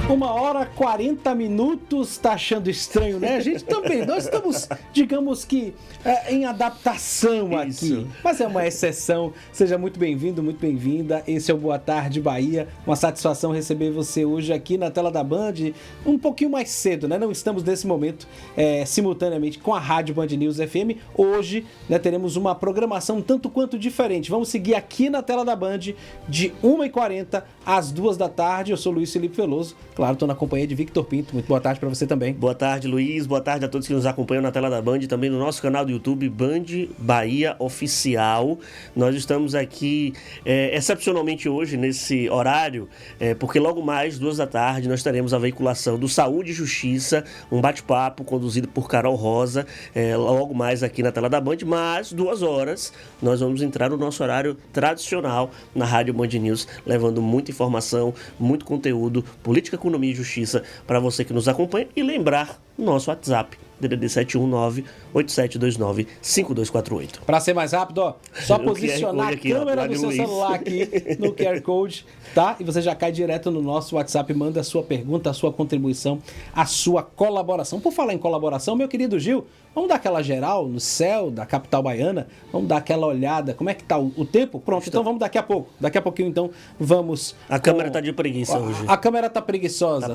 1h40, tá achando estranho, né? A gente também, nós estamos, digamos que, em adaptação aqui. Isso. Mas é uma exceção. Seja muito bem-vindo, muito bem-vinda. Esse é o Boa Tarde Bahia. Uma satisfação receber você hoje aqui na tela da Band, um pouquinho mais cedo, né? Não estamos nesse momento simultaneamente com a Rádio Band News FM. Hoje, né, teremos uma programação tanto quanto diferente. Vamos seguir aqui na tela da Band de 1h40 às 2 da tarde. Eu sou Luiz Felipe Veloso. Claro, estou na companhia de Victor Pinto. Muito boa tarde para você também. Boa tarde, Luiz. Boa tarde a todos que nos acompanham na tela da Band e também no nosso canal do YouTube, Band Bahia Oficial. Nós estamos aqui excepcionalmente hoje, nesse horário, porque logo mais, 2 da tarde, nós teremos a veiculação do Saúde e Justiça, um bate-papo conduzido por Carol Rosa, logo mais aqui na tela da Band, mas 2 horas nós vamos entrar no nosso horário tradicional na Rádio Band News, levando muita informação, muito conteúdo, política, economia e justiça para você que nos acompanha e lembrar o nosso WhatsApp, DDD 719-8729-5248. Para ser mais rápido, ó, só posicionar a câmera do seu celular aqui no QR Code, tá? E você já cai direto no nosso WhatsApp, manda a sua pergunta, a sua contribuição, a sua colaboração. Por falar em colaboração, meu querido Gil, vamos dar aquela geral no céu da capital baiana? Vamos dar aquela olhada, como é que tá o tempo? Pronto, então vamos daqui a pouco. Daqui a pouquinho, então, vamos... A câmera tá de preguiça hoje. A câmera tá preguiçosa.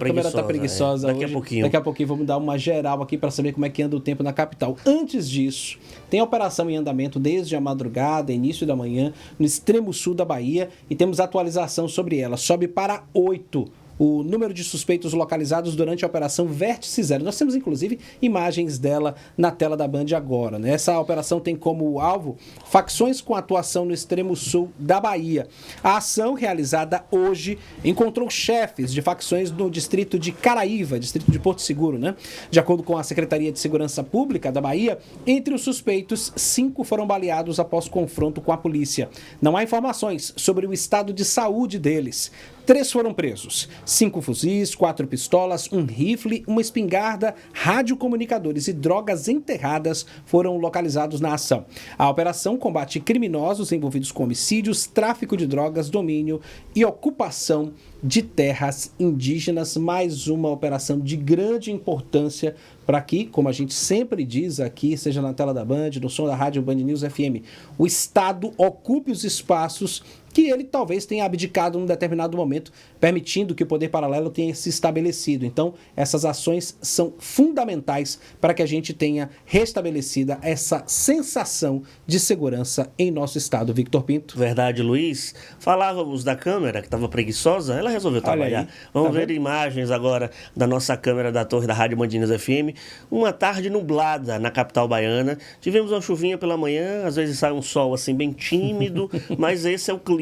Daqui a pouquinho. Daqui a pouquinho vamos dar uma geral aqui para saber como é que anda o tempo na capital. Antes disso, tem a operação em andamento desde a madrugada, início da manhã, no extremo sul da Bahia, e temos atualização sobre ela. Sobe para 8 o número de suspeitos localizados durante a Operação Vértice Zero. Nós temos, inclusive, imagens dela na tela da Band agora, né? Essa operação tem como alvo facções com atuação no extremo sul da Bahia. A ação, realizada hoje, encontrou chefes de facções no distrito de Caraíva, distrito de Porto Seguro, né? De acordo com a Secretaria de Segurança Pública da Bahia, entre os suspeitos, 5 foram baleados após confronto com a polícia. Não há informações sobre o estado de saúde deles. 3 foram presos. 5 fuzis, 4 pistolas, um rifle, uma espingarda, radiocomunicadores e drogas enterradas foram localizados na ação. A operação combate criminosos envolvidos com homicídios, tráfico de drogas, domínio e ocupação de terras indígenas. Mais uma operação de grande importância para que, como a gente sempre diz aqui, seja na tela da Band, no som da Rádio Band News FM, o Estado ocupe os espaços que ele talvez tenha abdicado num determinado momento, permitindo que o poder paralelo tenha se estabelecido. Então, essas ações são fundamentais para que a gente tenha restabelecida essa sensação de segurança em nosso estado. Victor Pinto. Verdade, Luiz. Falávamos da câmera, que estava preguiçosa, ela resolveu trabalhar. Vamos ver imagens agora da nossa câmera da torre da Rádio Band News FM. Uma tarde nublada na capital baiana. Tivemos uma chuvinha pela manhã, às vezes sai um sol assim bem tímido, mas esse é o clima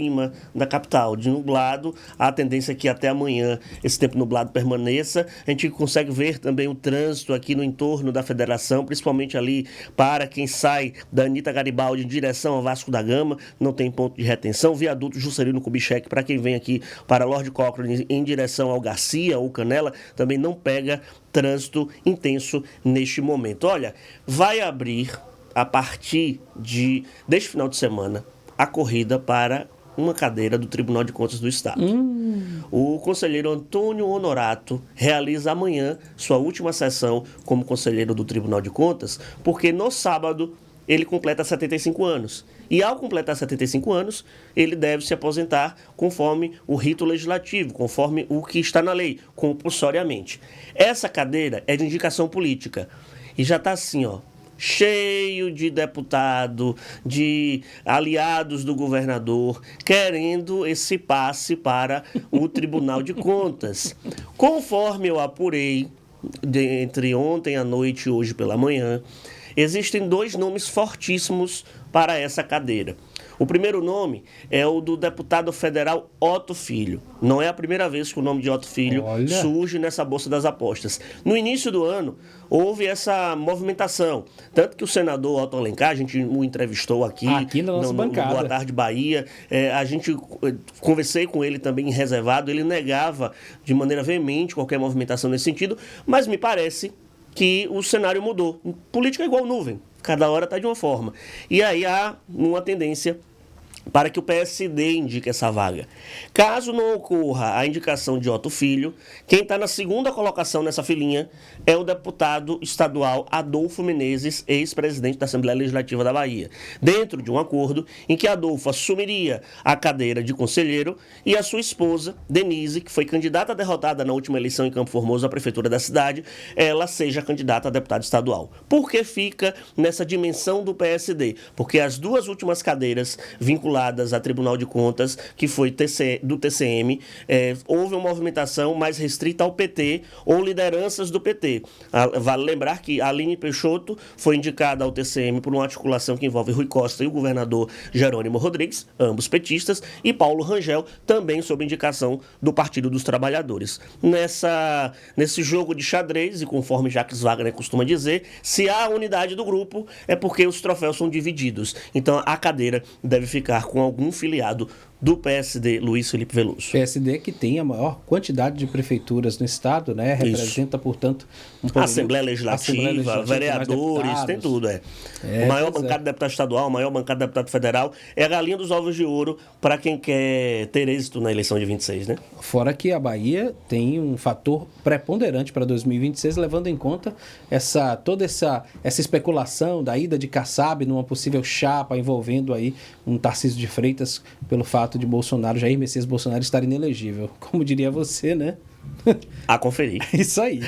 da capital, de nublado. A tendência é que até amanhã esse tempo nublado permaneça. A gente consegue ver também o trânsito aqui no entorno da Federação, principalmente ali para quem sai da Anita Garibaldi em direção ao Vasco da Gama, não tem ponto de retenção. Viaduto Juscelino Kubitschek, para quem vem aqui para Lord Cochrane em direção ao Garcia ou Canela, também não pega trânsito intenso neste momento. Olha, vai abrir a partir deste final de semana a corrida para uma cadeira do Tribunal de Contas do Estado. O conselheiro Antônio Honorato realiza amanhã sua última sessão como conselheiro do Tribunal de Contas, porque no sábado ele completa 75 anos. E ao completar 75 anos, ele deve se aposentar conforme o rito legislativo, conforme o que está na lei, compulsoriamente. Essa cadeira é de indicação política. E já está assim, ó, cheio de deputado, de aliados do governador, querendo esse passe para o Tribunal de Contas. Conforme eu apurei, entre ontem à noite e hoje pela manhã, existem 2 nomes fortíssimos para essa cadeira. O primeiro nome é o do deputado federal Otto Filho. Não é a primeira vez que o nome de Otto Filho surge nessa Bolsa das Apostas. No início do ano, houve essa movimentação. Tanto que o senador Otto Alencar, a gente o entrevistou aqui na nossa bancada. Boa Tarde Bahia. Conversei com ele também em reservado. Ele negava de maneira veemente qualquer movimentação nesse sentido, mas me parece que o cenário mudou. Política é igual nuvem. Cada hora está de uma forma. E aí há uma tendência para que o PSD indique essa vaga. Caso não ocorra a indicação de Otto Filho, quem está na segunda colocação nessa filinha é o deputado estadual Adolfo Menezes, ex-presidente da Assembleia Legislativa da Bahia, dentro de um acordo em que Adolfo assumiria a cadeira de conselheiro e a sua esposa, Denise, que foi candidata derrotada na última eleição em Campo Formoso à prefeitura da cidade, ela seja candidata a deputada estadual. Por que fica nessa dimensão do PSD? Porque as duas últimas cadeiras vinculadas a Tribunal de Contas, que foi do TCM, houve uma movimentação mais restrita ao PT ou lideranças do PT. Vale lembrar que a Aline Peixoto foi indicada ao TCM por uma articulação que envolve Rui Costa e o governador Jerônimo Rodrigues, ambos petistas, e Paulo Rangel, também sob indicação do Partido dos Trabalhadores. Nesse jogo de xadrez, e conforme Jacques Wagner costuma dizer, se há unidade do grupo, é porque os troféus são divididos. Então a cadeira deve ficar com algum filiado do PSD, Luiz Felipe Veloso. PSD que tem a maior quantidade de prefeituras no estado, né? Representa, portanto, um poder... Assembleia Legislativa, vereadores, tem tudo, o maior bancada de deputado estadual, o maior bancada de deputado federal, é a galinha dos ovos de ouro para quem quer ter êxito na eleição de 26, né? Fora que a Bahia tem um fator preponderante para 2026, levando em conta toda essa especulação da ida de Kassab numa possível chapa envolvendo aí um Tarcísio de Freitas pelo fato de Jair Messias Bolsonaro estar inelegível. Como diria você, né? A conferir. Isso aí.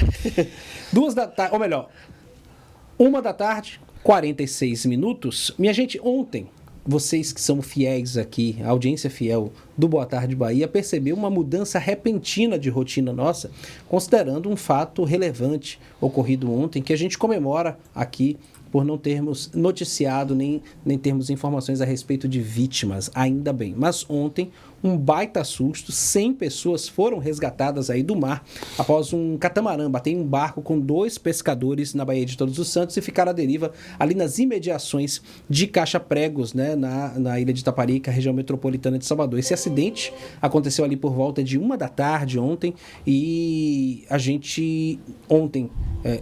1h, 46 minutos. Minha gente, ontem, vocês que são fiéis aqui, a audiência fiel do Boa Tarde Bahia, percebeu uma mudança repentina de rotina nossa, considerando um fato relevante ocorrido ontem, que a gente comemora aqui por não termos noticiado nem termos informações a respeito de vítimas, ainda bem. Mas ontem, um baita susto, 100 pessoas foram resgatadas aí do mar após um catamarã bater em um barco com 2 pescadores na Baía de Todos os Santos e ficar à deriva ali nas imediações de Caixa Pregos, né, na ilha de Itaparica, região metropolitana de Salvador. Esse acidente aconteceu ali por volta de 1 da tarde ontem e a gente ontem,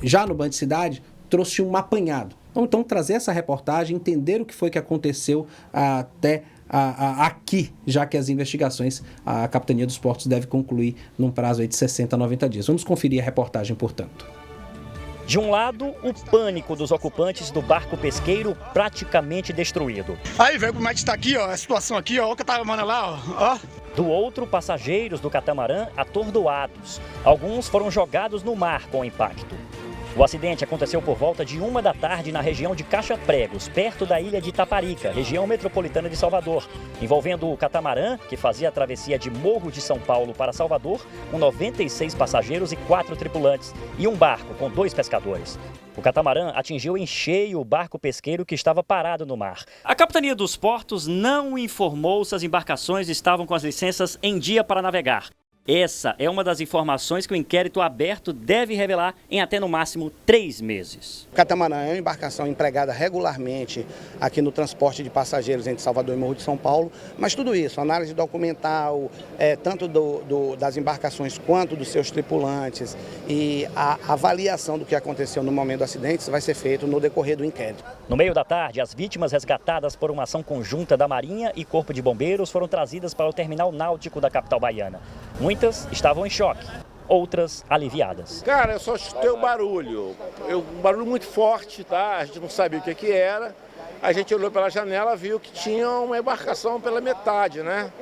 já no Band Cidade, trouxe um apanhado. Então, trazer essa reportagem, entender o que foi que aconteceu até aqui, já que as investigações, a Capitania dos Portos deve concluir num prazo aí de 60 a 90 dias. Vamos conferir a reportagem, portanto. De um lado, o pânico dos ocupantes do barco pesqueiro praticamente destruído. Aí, velho, como é que está aqui, ó, a situação aqui, ó, o catamarã lá, ó. Do outro, passageiros do catamarã atordoados. Alguns foram jogados no mar com o impacto. O acidente aconteceu por volta de 1 da tarde na região de Caixa Pregos, perto da ilha de Itaparica, região metropolitana de Salvador, envolvendo o catamarã, que fazia a travessia de Morro de São Paulo para Salvador, com 96 passageiros e 4 tripulantes, e um barco com 2 pescadores. O catamarã atingiu em cheio o barco pesqueiro que estava parado no mar. A Capitania dos Portos não informou se as embarcações estavam com as licenças em dia para navegar. Essa é uma das informações que o inquérito aberto deve revelar em até no máximo 3 meses. O catamarã é uma embarcação empregada regularmente aqui no transporte de passageiros entre Salvador e Morro de São Paulo, mas tudo isso, análise documental, tanto das embarcações quanto dos seus tripulantes e a avaliação do que aconteceu no momento do acidente vai ser feito no decorrer do inquérito. No meio da tarde, as vítimas resgatadas por uma ação conjunta da Marinha e Corpo de Bombeiros foram trazidas para o terminal náutico da capital baiana. Muitas estavam em choque, outras aliviadas. Cara, eu só escutei o barulho, um barulho muito forte, tá? A gente não sabia o que era. A gente olhou pela janela, viu que tinha uma embarcação pela metade, né?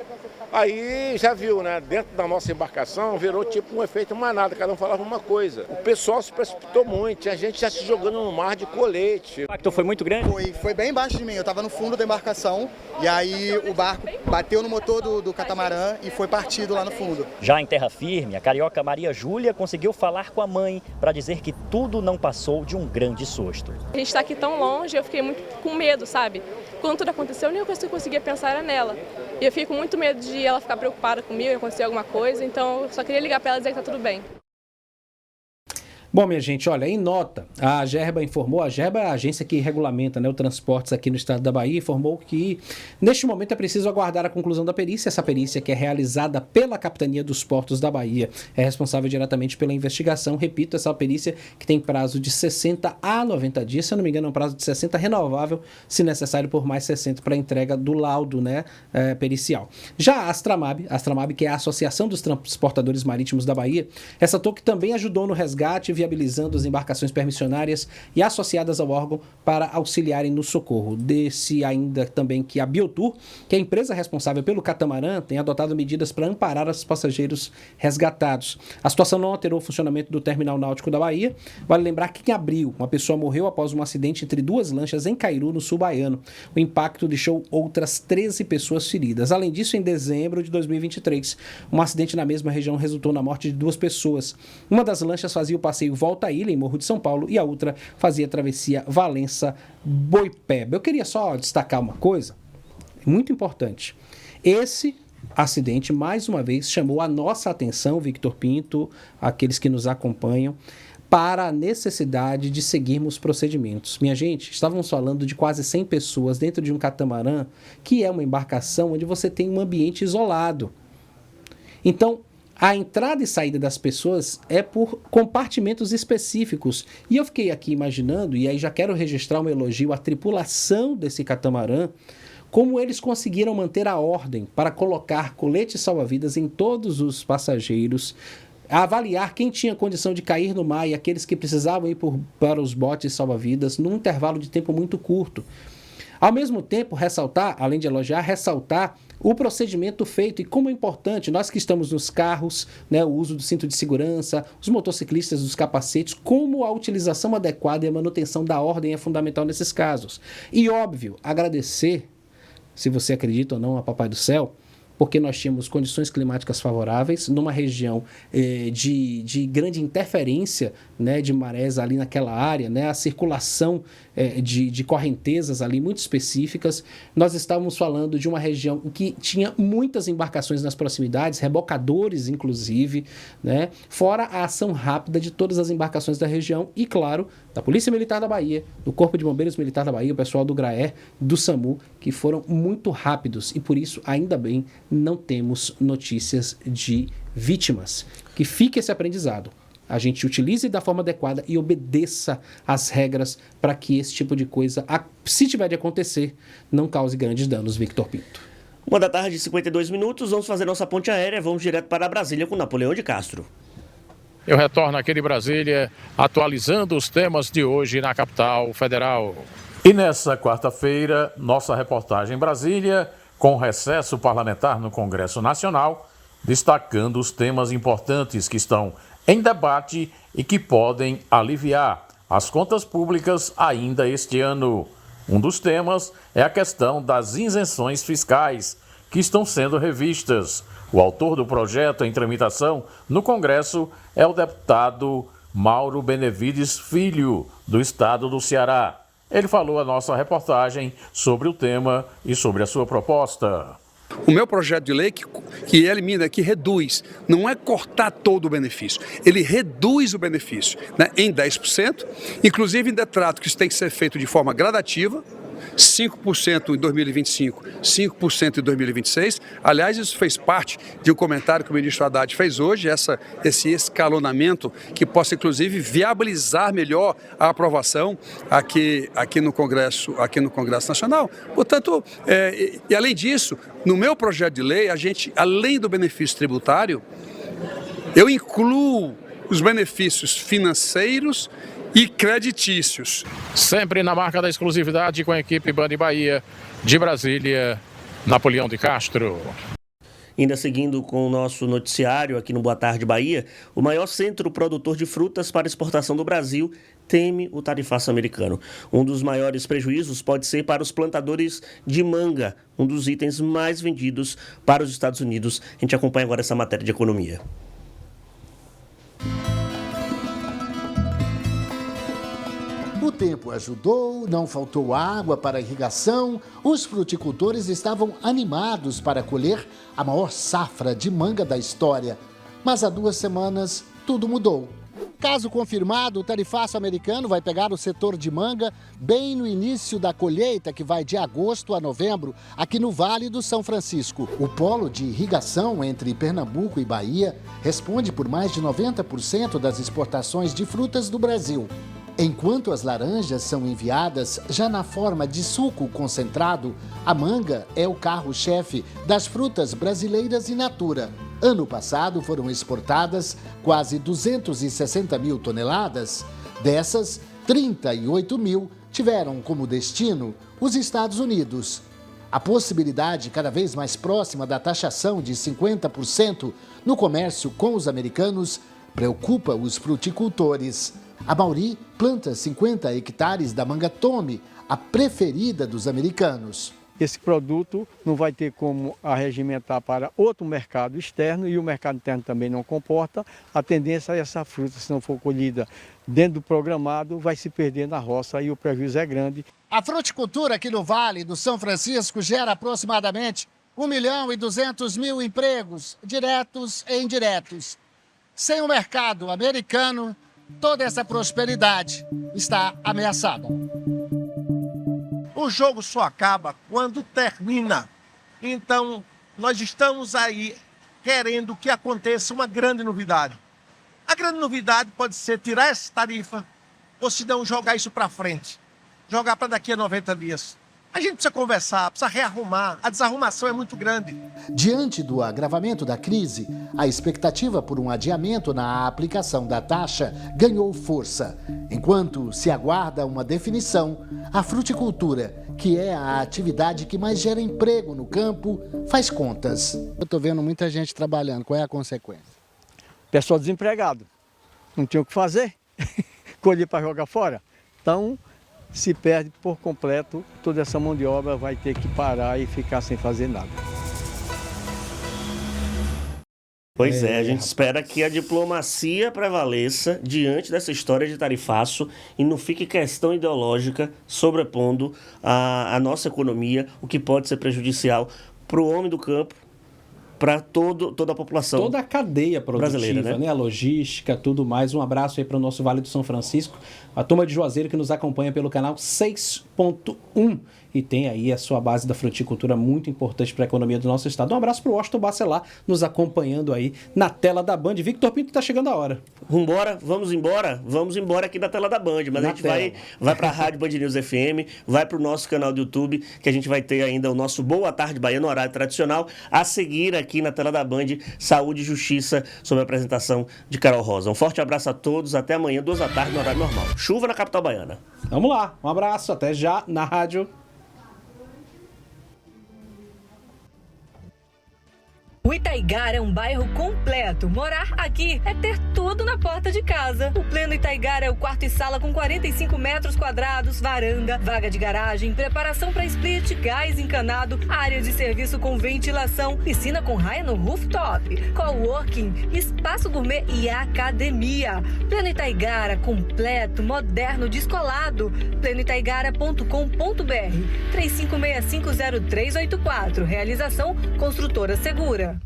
Aí já viu, né? Dentro da nossa embarcação virou tipo um efeito manada, cada um falava uma coisa. O pessoal se precipitou muito, tinha gente já se jogando no mar de colete. O impacto foi muito grande? Foi bem embaixo de mim, eu estava no fundo da embarcação e aí o barco bateu no motor do catamarã e foi partido lá no fundo. Já em terra firme, a carioca Maria Júlia conseguiu falar com a mãe para dizer que tudo não passou de um grande susto. A gente está aqui tão longe, eu fiquei muito com medo, sabe? Quando tudo aconteceu, a única coisa que eu conseguia pensar era nela. E eu fiquei com muito medo de ela ficar preocupada comigo, acontecer alguma coisa, então eu só queria ligar para ela e dizer que tá tudo bem. Bom, minha gente, olha, em nota, a Gerba informou, a Gerba é a agência que regulamenta, né, o transportes aqui no estado da Bahia, informou que neste momento é preciso aguardar a conclusão da perícia. Essa perícia, que é realizada pela Capitania dos Portos da Bahia, é responsável diretamente pela investigação. Repito, essa perícia que tem prazo de 60 a 90 dias, se eu não me engano é um prazo de 60 renovável, se necessário por mais 60 para a entrega do laudo, né, pericial. Já a Astramab, que é a Associação dos Transportadores Marítimos da Bahia, ressaltou que também ajudou no resgate, viabilizando as embarcações permissionárias e associadas ao órgão para auxiliarem no socorro. Desse ainda também que a Biotur, que é a empresa responsável pelo catamarã, tem adotado medidas para amparar os passageiros resgatados. A situação não alterou o funcionamento do terminal náutico da Bahia. Vale lembrar que em abril, uma pessoa morreu após um acidente entre duas lanchas em Cairu, no sul baiano. O impacto deixou outras 13 pessoas feridas. Além disso, em dezembro de 2023, um acidente na mesma região resultou na morte de 2 pessoas. Uma das lanchas fazia o passeio Volta à Ilha, em Morro de São Paulo, e a outra fazia a travessia Valença-Boipeba. Eu queria só destacar uma coisa muito importante. Esse acidente, mais uma vez, chamou a nossa atenção, Victor Pinto, aqueles que nos acompanham, para a necessidade de seguirmos procedimentos. Minha gente, estávamos falando de quase 100 pessoas dentro de um catamarã, que é uma embarcação onde você tem um ambiente isolado. Então, a entrada e saída das pessoas é por compartimentos específicos. E eu fiquei aqui imaginando, e aí já quero registrar um elogio à tripulação desse catamarã, como eles conseguiram manter a ordem para colocar coletes salva-vidas em todos os passageiros, avaliar quem tinha condição de cair no mar e aqueles que precisavam ir para os botes salva-vidas num intervalo de tempo muito curto. Ao mesmo tempo, ressaltar, além de elogiar, ressaltar o procedimento feito e como é importante, nós que estamos nos carros, né, o uso do cinto de segurança, os motociclistas dos capacetes, como a utilização adequada e a manutenção da ordem é fundamental nesses casos. E óbvio, agradecer, se você acredita ou não, a Papai do Céu, porque nós tínhamos condições climáticas favoráveis, numa região de grande interferência, né, de marés ali naquela área, né, a circulação de correntezas ali muito específicas. Nós estávamos falando de uma região em que tinha muitas embarcações nas proximidades, rebocadores inclusive, né, fora a ação rápida de todas as embarcações da região e, claro, da Polícia Militar da Bahia, do Corpo de Bombeiros Militar da Bahia, o pessoal do GRAER, do SAMU, que foram muito rápidos e, por isso, ainda bem, não temos notícias de vítimas. Que fique esse aprendizado. A gente utilize da forma adequada e obedeça às regras para que esse tipo de coisa, se tiver de acontecer, não cause grandes danos, Victor Pinto. 1h, 52 minutos, vamos fazer nossa ponte aérea, vamos direto para Brasília com Napoleão de Castro. Eu retorno aqui de Brasília, atualizando os temas de hoje na capital federal. E nessa quarta-feira, nossa reportagem em Brasília, com recesso parlamentar no Congresso Nacional, destacando os temas importantes que estão em debate e que podem aliviar as contas públicas ainda este ano. Um dos temas é a questão das isenções fiscais, que estão sendo revistas. O autor do projeto em tramitação no Congresso é o deputado Mauro Benevides Filho, do estado do Ceará. Ele falou à nossa reportagem sobre o tema e sobre a sua proposta. O meu projeto de lei que elimina, que reduz, não é cortar todo o benefício, ele reduz o benefício, né, em 10%, inclusive ainda trato que isso tem que ser feito de forma gradativa, 5% em 2025, 5% em 2026. Aliás, isso fez parte de um comentário que o ministro Haddad fez hoje, esse escalonamento que possa, inclusive, viabilizar melhor a aprovação aqui no Congresso Nacional. Portanto, e além disso, no meu projeto de lei, a gente, além do benefício tributário, eu incluo os benefícios financeiros e creditícios. Sempre na marca da exclusividade com a equipe Band Bahia de Brasília, Napoleão de Castro. Ainda seguindo com o nosso noticiário aqui no Boa Tarde Bahia, o maior centro produtor de frutas para exportação do Brasil teme o tarifaço americano. Um dos maiores prejuízos pode ser para os plantadores de manga, um dos itens mais vendidos para os Estados Unidos. A gente acompanha agora essa matéria de economia. O tempo ajudou, não faltou água para a irrigação, os fruticultores estavam animados para colher a maior safra de manga da história. Mas há 2 semanas, tudo mudou. Caso confirmado, o tarifaço americano vai pegar o setor de manga bem no início da colheita, que vai de agosto a novembro, aqui no Vale do São Francisco. O polo de irrigação entre Pernambuco e Bahia responde por mais de 90% das exportações de frutas do Brasil. Enquanto as laranjas são enviadas já na forma de suco concentrado, a manga é o carro-chefe das frutas brasileiras in natura. Ano passado foram exportadas quase 260 mil toneladas. Dessas, 38 mil tiveram como destino os Estados Unidos. A possibilidade cada vez mais próxima da taxação de 50% no comércio com os americanos preocupa os fruticultores. A Mauri planta 50 hectares da manga Tome, a preferida dos americanos. Esse produto não vai ter como arregimentar para outro mercado externo e o mercado interno também não comporta. A tendência é essa fruta, se não for colhida dentro do programado, vai se perder na roça e o prejuízo é grande. A fruticultura aqui no Vale do São Francisco gera aproximadamente 1.200.000 empregos, diretos e indiretos. Sem o mercado americano, toda essa prosperidade está ameaçada. O jogo só acaba quando termina. Então, nós estamos aí querendo que aconteça uma grande novidade. A grande novidade pode ser tirar essa tarifa ou se não jogar isso para frente. Jogar para daqui a 90 dias. A gente precisa conversar, precisa rearrumar. A desarrumação é muito grande. Diante do agravamento da crise, a expectativa por um adiamento na aplicação da taxa ganhou força. Enquanto se aguarda uma definição, a fruticultura, que é a atividade que mais gera emprego no campo, faz contas. Eu estou vendo muita gente trabalhando. Qual é a consequência? Pessoal desempregado. Não tinha o que fazer. Colher para jogar fora. Então, se perde por completo, toda essa mão de obra vai ter que parar e ficar sem fazer nada. Pois é, a gente espera que a diplomacia prevaleça diante dessa história de tarifaço e não fique questão ideológica sobrepondo a nossa economia, o que pode ser prejudicial para o homem do campo, para toda a população. Toda a cadeia produtiva, brasileira, né? A logística, tudo mais. Um abraço aí para o nosso Vale do São Francisco, a turma de Juazeiro que nos acompanha pelo canal 6.1 e tem aí a sua base da fruticultura muito importante para a economia do nosso estado. Um abraço para o Washington Bacelar nos acompanhando aí na tela da Band. Victor Pinto, está chegando a hora. Vamos embora aqui da tela da Band, mas a gente vai para a Rádio Band News FM, vai para o nosso canal do YouTube, que a gente vai ter ainda o nosso Boa Tarde Bahia no horário tradicional, a seguir aqui na tela da Band, Saúde e Justiça, sob a apresentação de Carol Rosa. Um forte abraço a todos, até amanhã, 2 da tarde, no horário normal. Chuva na capital baiana. Vamos lá, um abraço, até já na rádio. O Itaigara é um bairro completo. Morar aqui é ter tudo na porta de casa. O Pleno Itaigara é o quarto e sala com 45 metros quadrados, varanda, vaga de garagem, preparação para split, gás encanado, área de serviço com ventilação, piscina com raia no rooftop, coworking, espaço gourmet e academia. Pleno Itaigara, completo, moderno, descolado. plenoitaigara.com.br 35650384. Realização Construtora Segura.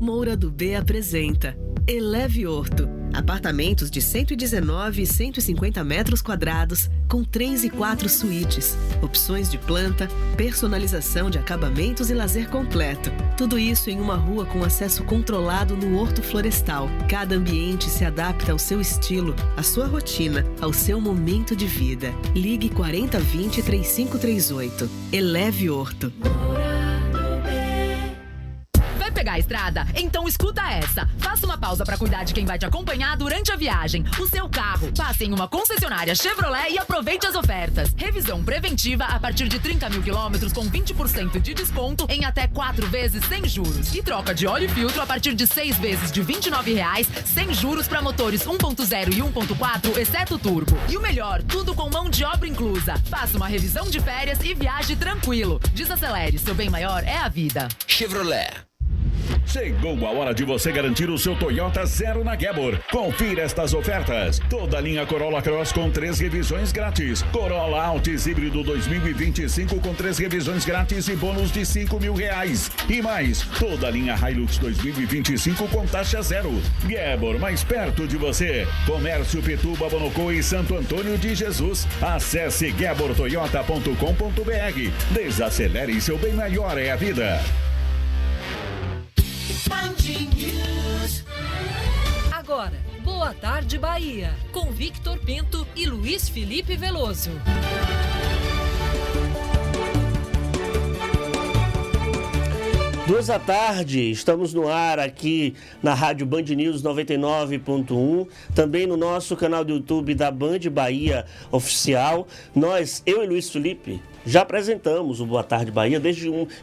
Moura do B apresenta Eleve Horto. Apartamentos de 119 e 150 metros quadrados, com 3 e 4 suítes. Opções de planta, personalização de acabamentos e lazer completo. Tudo isso em uma rua com acesso controlado no Horto Florestal. Cada ambiente se adapta ao seu estilo, à sua rotina, ao seu momento de vida. Ligue 4020-3538. Eleve Horto. Pegar a estrada? Então escuta essa. Faça uma pausa para cuidar de quem vai te acompanhar durante a viagem. O seu carro. Passe em uma concessionária Chevrolet e aproveite as ofertas. Revisão preventiva a partir de 30 mil quilômetros com 20% de desconto em até 4 vezes sem juros. E troca de óleo e filtro a partir de 6 vezes de R$ 29,00 sem juros para motores 1.0 e 1.4, exceto turbo. E o melhor, tudo com mão de obra inclusa. Faça uma revisão de férias e viaje tranquilo. Desacelere, seu bem maior é a vida. Chevrolet. Chegou a hora de você garantir o seu Toyota zero na Gebor. Confira estas ofertas. Toda a linha Corolla Cross com 3 revisões grátis. Corolla Altis híbrido 2025 com 3 revisões grátis e bônus de R$5.000. E mais, toda a linha Hilux 2025 com taxa zero. Gebor, mais perto de você. Comércio Pituba, Bonocô e Santo Antônio de Jesus. Acesse gebortoyota.com.br. Desacelere, seu bem maior é a vida. Agora, Boa Tarde Bahia, com Victor Pinto e Luiz Felipe Veloso. 14h, estamos no ar aqui na Rádio Band News 99.1, também no nosso canal do YouTube da Band Bahia Oficial. Eu e Luiz Felipe, já apresentamos o Boa Tarde Bahia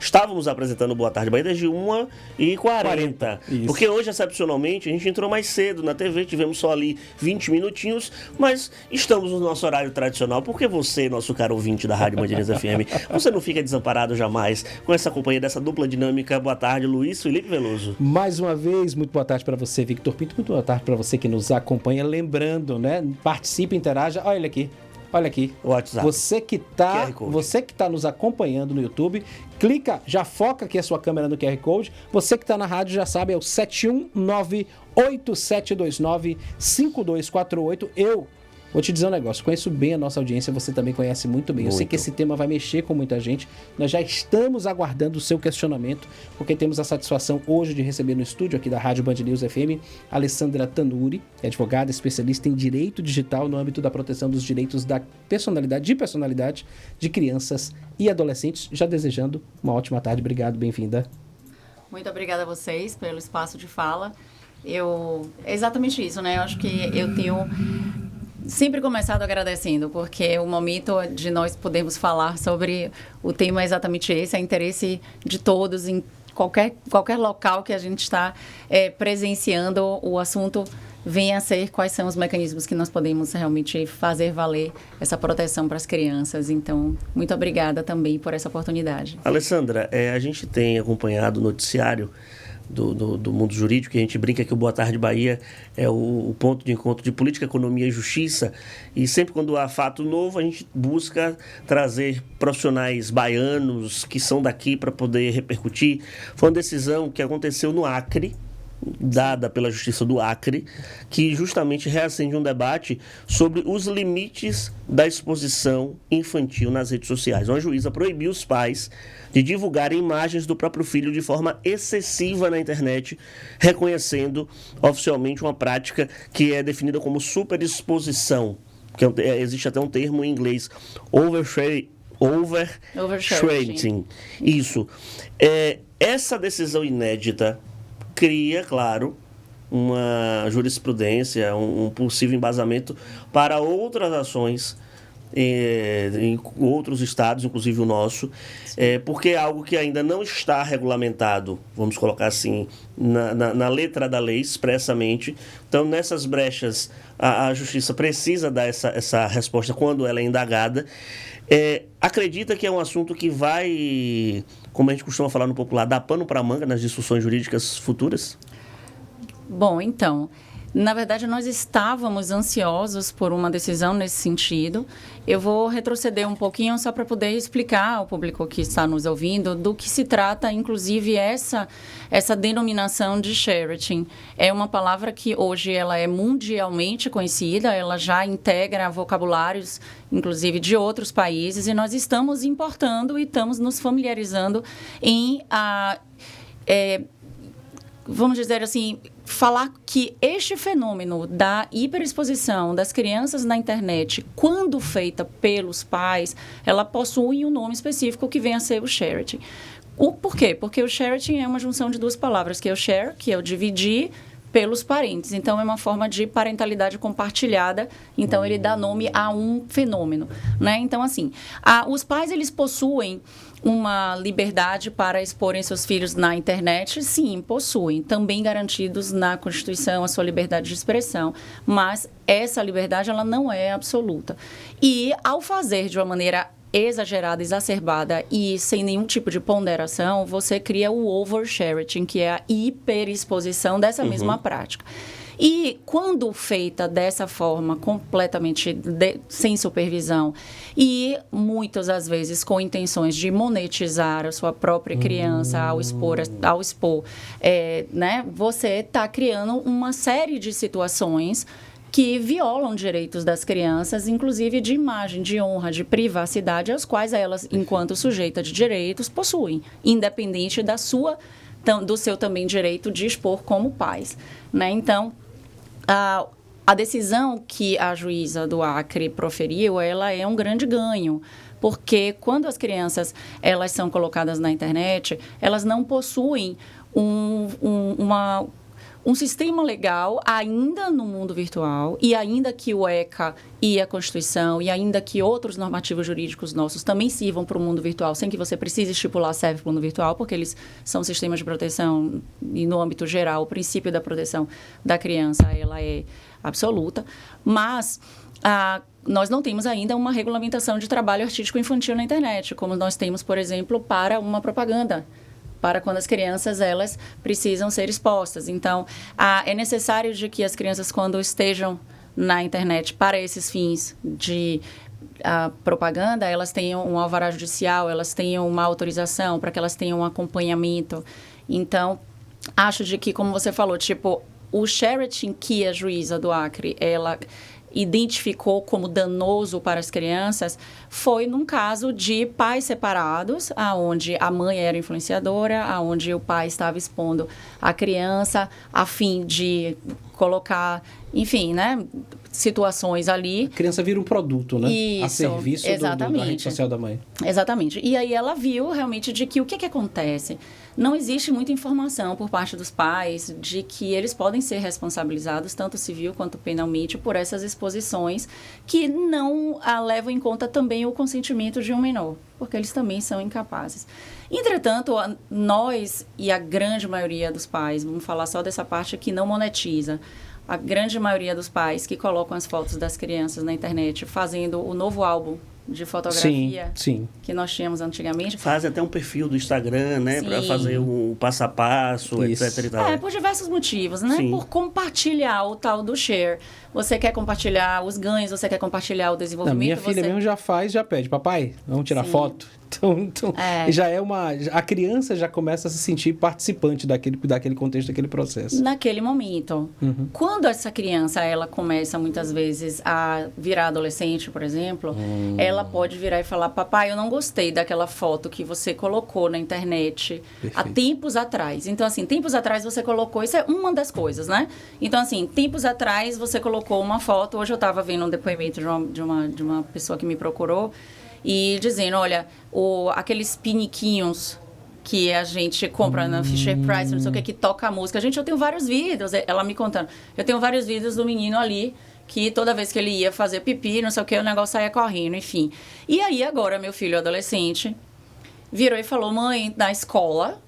estávamos apresentando o Boa Tarde Bahia desde 1h40. Porque hoje, excepcionalmente, a gente entrou mais cedo na TV, tivemos só ali 20 minutinhos, mas estamos no nosso horário tradicional, porque você, nosso caro ouvinte da Rádio Band News FM, você não fica desamparado jamais com essa companhia dessa dupla dinâmica. Boa tarde, Luiz Felipe Veloso. Mais uma vez, muito boa tarde para você, Victor Pinto, muito boa tarde para você que nos acompanha. Lembrando, né, participe, interaja, olha aqui, o WhatsApp. Você que tá nos acompanhando no YouTube, clica, já foca aqui a sua câmera no QR Code. Você que tá na rádio já sabe, é o 719-8729-5248. Eu vou te dizer um negócio, conheço bem a nossa audiência, você também conhece muito bem. Eu sei que esse tema vai mexer com muita gente. Nós já estamos aguardando o seu questionamento, porque temos a satisfação hoje de receber no estúdio aqui da Rádio Band News FM, Alessandra Tanuri, advogada especialista em direito digital no âmbito da proteção dos direitos da personalidade de crianças e adolescentes. Já desejando uma ótima tarde. Obrigado, bem-vinda. Muito obrigada a vocês pelo espaço de fala. É exatamente isso, né? Eu acho que eu tenho sempre começado agradecendo, porque o momento de nós podermos falar sobre o tema é exatamente esse, é interesse de todos em qualquer local que a gente está presenciando o assunto, venha a ser quais são os mecanismos que nós podemos realmente fazer valer essa proteção para as crianças. Então, muito obrigada também por essa oportunidade. Alessandra, a gente tem acompanhado o noticiário do mundo jurídico, que a gente brinca que o Boa Tarde Bahia é o ponto de encontro de política, economia e justiça, e sempre quando há fato novo a gente busca trazer profissionais baianos que são daqui para poder repercutir. Foi uma decisão que aconteceu no Acre, dada pela Justiça do Acre, que justamente reacende um debate sobre os limites da exposição infantil nas redes sociais. Uma juíza proibiu os pais de divulgarem imagens do próprio filho de forma excessiva na internet, reconhecendo oficialmente uma prática que é definida como superexposição, que existe até um termo em inglês, oversharing. Isso. Essa decisão inédita cria, claro, uma jurisprudência, um possível embasamento para outras ações em outros estados, inclusive o nosso, porque é algo que ainda não está regulamentado, vamos colocar assim, na letra da lei expressamente. Então, nessas brechas, a justiça precisa dar essa resposta quando ela é indagada. Acredita que é um assunto que vai, como a gente costuma falar no popular, dar pano para manga nas discussões jurídicas futuras? Bom, então, na verdade, nós estávamos ansiosos por uma decisão nesse sentido. Eu vou retroceder um pouquinho só para poder explicar ao público que está nos ouvindo do que se trata, inclusive, essa denominação de sharing. É uma palavra que hoje ela é mundialmente conhecida, ela já integra vocabulários, inclusive, de outros países, e nós estamos importando e estamos nos familiarizando em vamos dizer assim, falar que este fenômeno da hiperexposição das crianças na internet, quando feita pelos pais, ela possui um nome específico que vem a ser o sharing. Por quê? Porque o sharing é uma junção de duas palavras, que é o share, que é o dividir, pelos parentes. Então, é uma forma de parentalidade compartilhada. Então, ele dá nome a um fenômeno, né? Então, assim, os pais, eles possuem uma liberdade para exporem seus filhos na internet? Sim, possuem. Também garantidos na Constituição a sua liberdade de expressão. Mas essa liberdade, ela não é absoluta. E, ao fazer de uma maneira exagerada, exacerbada e sem nenhum tipo de ponderação, você cria o oversharing, que é a hiperexposição dessa mesma prática. E quando feita dessa forma, completamente sem supervisão e muitas das vezes com intenções de monetizar a sua própria criança ao expor, né, você está criando uma série de situações que violam direitos das crianças, inclusive de imagem, de honra, de privacidade, as quais elas, enquanto sujeita de direitos, possuem, independente do seu também direito de expor como pais, né? Então, a decisão que a juíza do Acre proferiu, ela é um grande ganho, porque quando as crianças elas são colocadas na internet, elas não possuem um sistema legal ainda no mundo virtual, e ainda que o ECA e a Constituição, e ainda que outros normativos jurídicos nossos também sirvam para o mundo virtual, sem que você precise estipular serve para o mundo virtual, porque eles são sistemas de proteção, e no âmbito geral, o princípio da proteção da criança, ela é absoluta, mas nós não temos ainda uma regulamentação de trabalho artístico infantil na internet, como nós temos, por exemplo, para uma propaganda, para quando as crianças, elas precisam ser expostas. Então, é necessário de que as crianças, quando estejam na internet para esses fins de propaganda, elas tenham um alvará judicial, elas tenham uma autorização, para que elas tenham um acompanhamento. Então, acho de que, como você falou, tipo, o sharing que a juíza do Acre, ela identificou como danoso para as crianças foi num caso de pais separados, aonde a mãe era influenciadora, aonde o pai estava expondo a criança a fim de colocar, enfim, né, situações ali. A criança vira um produto, né? Isso, a serviço da rede social da mãe. Exatamente. E aí ela viu realmente de que o que acontece? Não existe muita informação por parte dos pais de que eles podem ser responsabilizados, tanto civil quanto penalmente, por essas exposições que não levam em conta também o consentimento de um menor, porque eles também são incapazes. Entretanto, nós e a grande maioria dos pais, vamos falar só dessa parte que não monetiza, a grande maioria dos pais que colocam as fotos das crianças na internet fazendo o novo álbum de fotografia sim. que nós tínhamos antigamente. Faz até um perfil do Instagram, né? Para fazer o passo a passo, etc. E tal. Por diversos motivos, né? Sim. Por compartilhar o tal do share. Você quer compartilhar os ganhos, você quer compartilhar o desenvolvimento. Minha filha mesmo já faz, já pede. Papai, vamos tirar foto? Então já é a criança já começa a se sentir participante daquele contexto, daquele processo. Naquele momento. Quando essa criança, ela começa muitas vezes a virar adolescente, por exemplo, ela pode virar e falar: papai, eu não gostei daquela foto que você colocou na internet há tempos atrás. Então, assim, tempos atrás você colocou, isso é uma das coisas, né? Então, assim, tempos atrás você colocou uma foto. Hoje eu estava vendo um depoimento de uma pessoa que me procurou e dizendo: olha, aqueles piniquinhos que a gente compra na Fisher Price, não sei o que toca a música. Gente, eu tenho vários vídeos, ela me contando, eu tenho vários vídeos do menino ali, que toda vez que ele ia fazer pipi, não sei o que, o negócio saía correndo, enfim. E aí agora, meu filho adolescente virou e falou: mãe, na escola,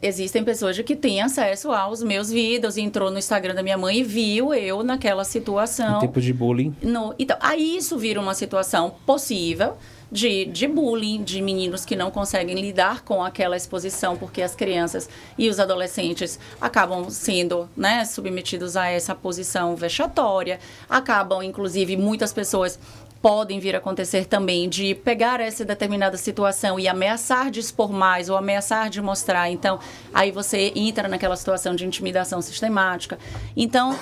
existem pessoas que têm acesso aos meus vídeos, e entrou no Instagram da minha mãe e viu eu naquela situação. Em tempo de bullying. Então, aí isso vira uma situação possível de bullying, de meninos que não conseguem lidar com aquela exposição, porque as crianças e os adolescentes acabam sendo, né, submetidos a essa posição vexatória, acabam, inclusive, muitas pessoas podem vir a acontecer também de pegar essa determinada situação e ameaçar de expor mais ou ameaçar de mostrar. Então, aí você entra naquela situação de intimidação sistemática. Então,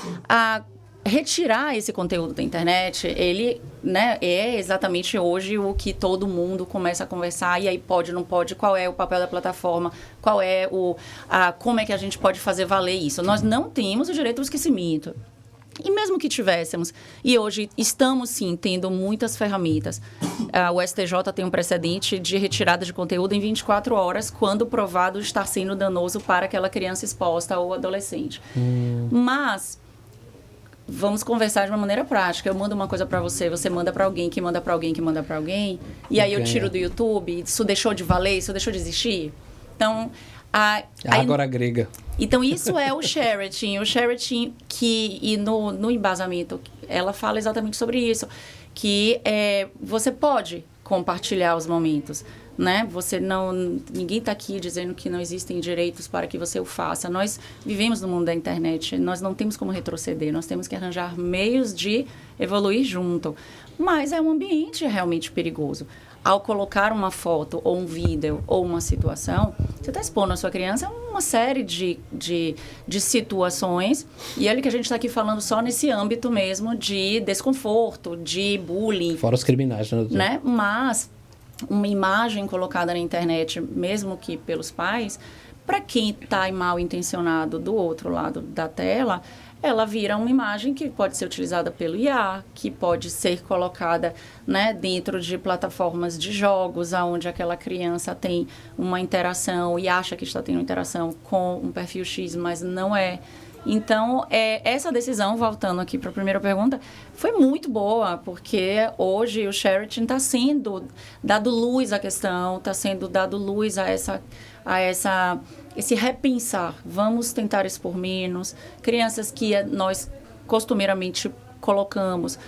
retirar esse conteúdo da internet, ele, né, é exatamente hoje o que todo mundo começa a conversar, e aí pode, não pode, qual é o papel da plataforma, qual é como é que a gente pode fazer valer isso. Nós não temos o direito ao esquecimento. E mesmo que tivéssemos, e hoje estamos sim tendo muitas ferramentas, o STJ tem um precedente de retirada de conteúdo em 24 horas, quando provado estar sendo danoso para aquela criança exposta ou adolescente. Mas vamos conversar de uma maneira prática. Eu mando uma coisa para você, você manda para alguém, que manda para alguém, que manda para alguém, e aí eu tiro do YouTube. Isso deixou de valer? Isso deixou de existir? Então, agora grega. Então, isso é o sharing. O sharing que, e no embasamento, ela fala exatamente sobre isso. que você pode compartilhar os momentos, né? Ninguém está aqui dizendo que não existem direitos para que você o faça. Nós vivemos no mundo da internet, nós não temos como retroceder, nós temos que arranjar meios de evoluir junto. Mas é um ambiente realmente perigoso. Ao colocar uma foto, ou um vídeo, ou uma situação, você está expondo a sua criança a uma série de situações, e olha que a gente está aqui falando só nesse âmbito mesmo de desconforto, de bullying. Fora os criminais, né? Mas uma imagem colocada na internet, mesmo que pelos pais, para quem está mal intencionado do outro lado da tela, ela vira uma imagem que pode ser utilizada pelo IA, que pode ser colocada, né, dentro de plataformas de jogos, onde aquela criança tem uma interação e acha que está tendo interação com um perfil X, mas não é. Então, essa decisão, voltando aqui para a primeira pergunta, foi muito boa, porque hoje o Sheraton está sendo dado luz à questão, está sendo dado luz a esse repensar. Vamos tentar expor menos. Crianças que nós costumeiramente colocamos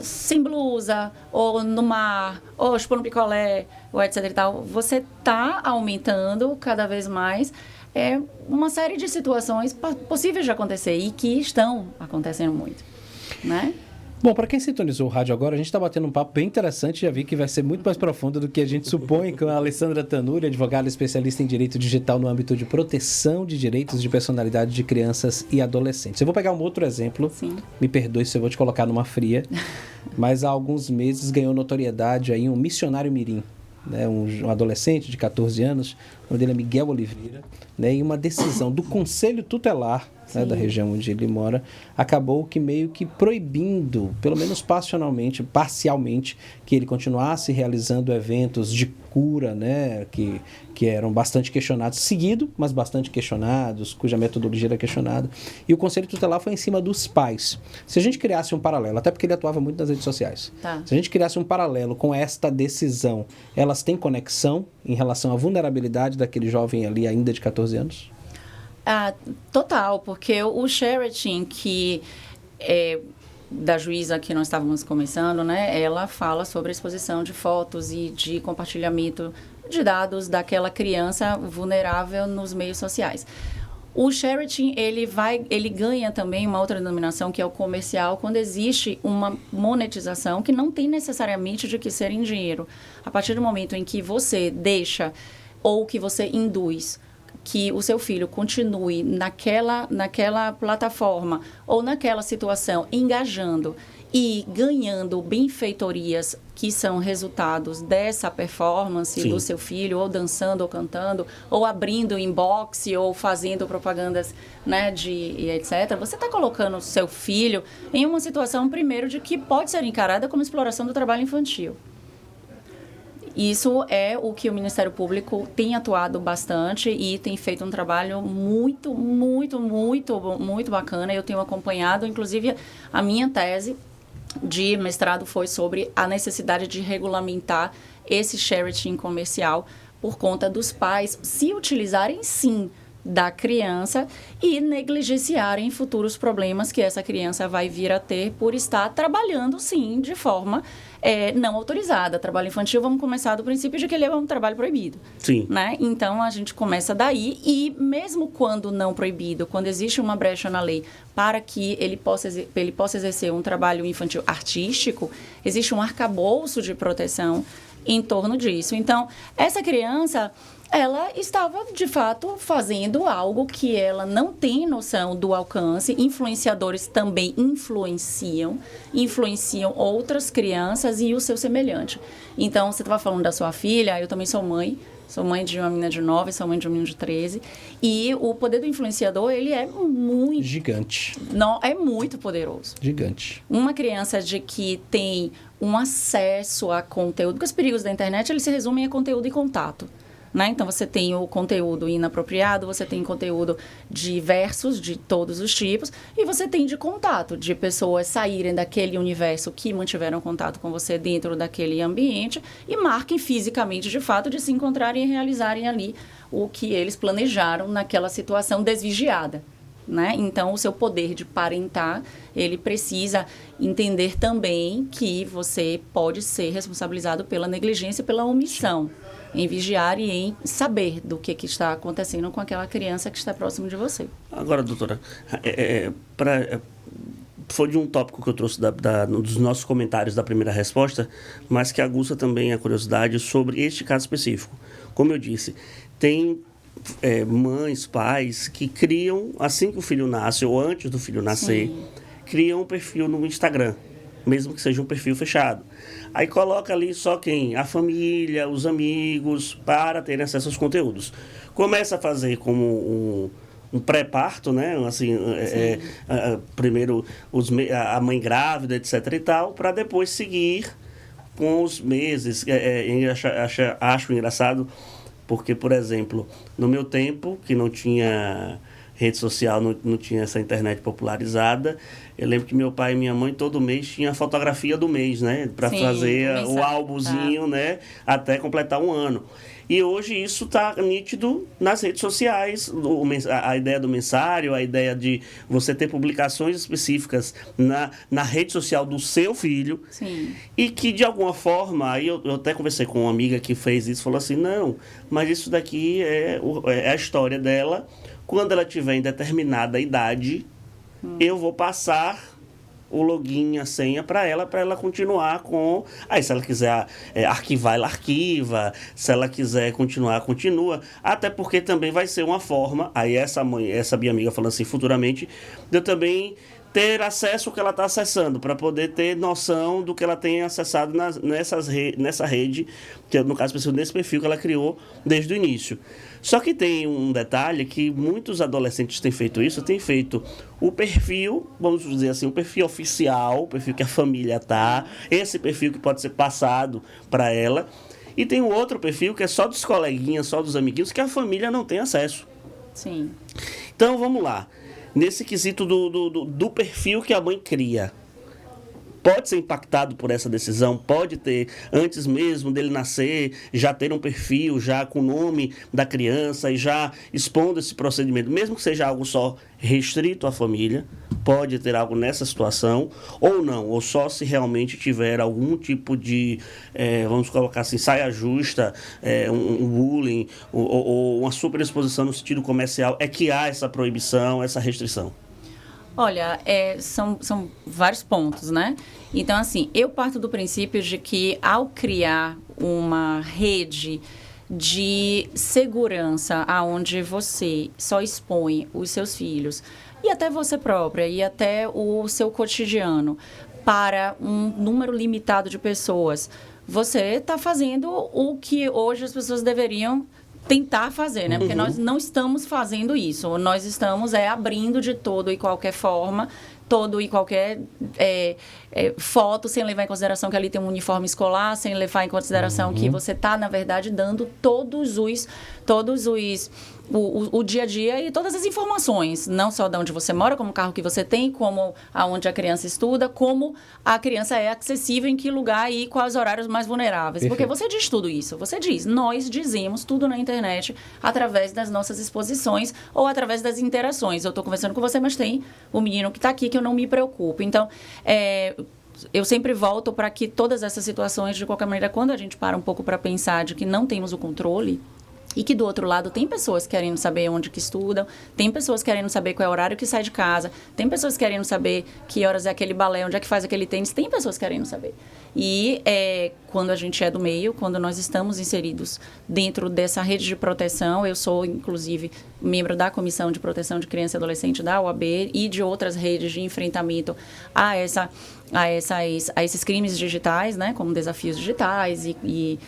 sem blusa, ou no mar, ou chupando picolé, ou etc. e tal. Você está aumentando cada vez mais uma série de situações possíveis de acontecer e que estão acontecendo muito, né? Bom, para quem sintonizou o rádio agora, a gente está batendo um papo bem interessante, já vi que vai ser muito mais profundo do que a gente supõe, com a Alessandra Tanuri, advogada especialista em direito digital no âmbito de proteção de direitos de personalidade de crianças e adolescentes. Eu vou pegar um outro exemplo, Sim. Me perdoe se eu vou te colocar numa fria, mas há alguns meses ganhou notoriedade aí um missionário mirim, né, um adolescente de 14 anos, o nome dele é Miguel Oliveira, né, e uma decisão do Conselho Tutelar, né, da região onde ele mora, acabou que meio que proibindo, pelo menos parcialmente, que ele continuasse realizando eventos de cura, né, que eram bastante questionados, seguido, mas bastante questionados, cuja metodologia era questionada. E o Conselho Tutelar foi em cima dos pais. Se a gente criasse um paralelo, até porque ele atuava muito nas redes sociais, se a gente criasse um paralelo com esta decisão, elas têm conexão em relação à vulnerabilidade daquele jovem ali ainda de 14 anos? Total, porque o Sheraton, que da juíza que nós estávamos começando, né, ela fala sobre a exposição de fotos e de compartilhamento de dados daquela criança vulnerável nos meios sociais. O Sheraton, ele ganha também uma outra denominação, que é o comercial, quando existe uma monetização que não tem necessariamente de que ser em dinheiro. A partir do momento em que você deixa ou que você induz que o seu filho continue naquela plataforma ou naquela situação, engajando e ganhando benfeitorias que são resultados dessa performance Sim. do seu filho, ou dançando ou cantando, ou abrindo inbox, ou fazendo propagandas, né, e etc., você está colocando o seu filho em uma situação, primeiro, de que pode ser encarada como exploração do trabalho infantil. Isso é o que o Ministério Público tem atuado bastante e tem feito um trabalho muito, muito, muito, muito bacana. Eu tenho acompanhado, inclusive, a minha tese de mestrado foi sobre a necessidade de regulamentar esse Sheraton comercial por conta dos pais se utilizarem, sim, da criança e negligenciarem futuros problemas que essa criança vai vir a ter por estar trabalhando, sim, de forma não autorizada. Trabalho infantil, vamos começar do princípio de que ele é um trabalho proibido. Sim. Né? Então, a gente começa daí e mesmo quando não proibido, quando existe uma brecha na lei para que ele possa exercer um trabalho infantil artístico, existe um arcabouço de proteção em torno disso. Então, essa criança, ela estava, de fato, fazendo algo que ela não tem noção do alcance. Influenciadores também influenciam outras crianças e o seu semelhante. Então, você estava falando da sua filha, eu também sou mãe de uma menina de 9, sou mãe de um menino de 13, e o poder do influenciador, ele é muito... Gigante. Não, é muito poderoso. Gigante. Uma criança que tem um acesso a conteúdo, porque os perigos da internet, eles se resumem a conteúdo e contato. Né? Então, você tem o conteúdo inapropriado, você tem conteúdo diversos, de todos os tipos, e você tem de contato, de pessoas saírem daquele universo que mantiveram contato com você dentro daquele ambiente e marquem fisicamente, de fato, de se encontrarem e realizarem ali o que eles planejaram naquela situação desvigiada. né? Então, o seu poder de parentar, ele precisa entender também que você pode ser responsabilizado pela negligência e pela omissão em vigiar e em saber do que está acontecendo com aquela criança que está próximo de você. Agora, doutora, foi de um tópico que eu trouxe dos nossos comentários da primeira resposta, mas que aguça também a curiosidade sobre este caso específico. Como eu disse, tem mães, pais que criam, assim que o filho nasce ou antes do filho nascer, criam um perfil no Instagram, mesmo que seja um perfil fechado. Aí coloca ali só quem? A família, os amigos, para terem acesso aos conteúdos. Começa a fazer como um pré-parto, né? Assim, primeiro a mãe grávida, etc. e tal, para depois seguir com os meses. Acho engraçado, porque, por exemplo, no meu tempo, que não tinha rede social, não tinha essa internet popularizada, eu lembro que meu pai e minha mãe todo mês tinha a fotografia do mês, né? Para fazer o álbumzinho, né? Até completar um ano. E hoje isso está nítido nas redes sociais, a ideia do mensário, a ideia de você ter publicações específicas na rede social do seu filho. Sim. E que, de alguma forma, aí eu até conversei com uma amiga que fez isso, falou assim, não, mas isso daqui é a história dela. Quando ela tiver em determinada idade, eu vou passar o login, a senha para ela continuar com... Aí, se ela quiser arquivar, ela arquiva. Se ela quiser continuar, continua. Até porque também vai ser uma forma... Aí, essa minha amiga falando assim, futuramente, de eu também ter acesso ao que ela está acessando, para poder ter noção do que ela tem acessado nessa rede, que no caso, nesse perfil que ela criou desde o início. Só que tem um detalhe que muitos adolescentes têm feito isso, têm feito o perfil, vamos dizer assim, o perfil oficial, o perfil que a família tá, esse perfil que pode ser passado para ela, e tem um outro perfil que é só dos coleguinhas, só dos amiguinhos, que a família não tem acesso. Sim. Então, vamos lá. Nesse quesito do perfil que a mãe cria, pode ser impactado por essa decisão, pode ter, antes mesmo dele nascer, já ter um perfil, já com o nome da criança e já expondo esse procedimento, mesmo que seja algo só restrito à família, pode ter algo nessa situação, ou não, ou só se realmente tiver algum tipo de, vamos colocar assim, saia justa, um bullying, ou uma superexposição no sentido comercial, é que há essa proibição, essa restrição. Olha, são vários pontos, né? Então, assim, eu parto do princípio de que ao criar uma rede de segurança aonde você só expõe os seus filhos e até você própria e até o seu cotidiano para um número limitado de pessoas, você está fazendo o que hoje as pessoas deveriam tentar fazer, né? Porque nós não estamos fazendo isso. Nós estamos abrindo de todo e qualquer forma, todo e qualquer foto, sem levar em consideração que ali tem um uniforme escolar, sem levar em consideração que você está, na verdade, dando todos os o dia a dia e todas as informações, não só de onde você mora, como o carro que você tem, como aonde a criança estuda, como a criança é acessível, em que lugar e quais horários mais vulneráveis. Perfeito. Porque você diz tudo isso, nós dizemos tudo na internet através das nossas exposições ou através das interações. Eu estou conversando com você, mas tem o menino que está aqui que eu não me preocupo. Então, eu sempre volto para que todas essas situações, de qualquer maneira, quando a gente para um pouco para pensar de que não temos o controle, e que do outro lado tem pessoas querendo saber onde que estudam, tem pessoas querendo saber qual é o horário que sai de casa, tem pessoas querendo saber que horas é aquele balé, onde é que faz aquele tênis, tem pessoas querendo saber. E quando a gente é do meio, quando nós estamos inseridos dentro dessa rede de proteção, eu sou, inclusive, membro da Comissão de Proteção de Criança e Adolescente da OAB e de outras redes de enfrentamento a esses crimes digitais, né, como desafios digitais e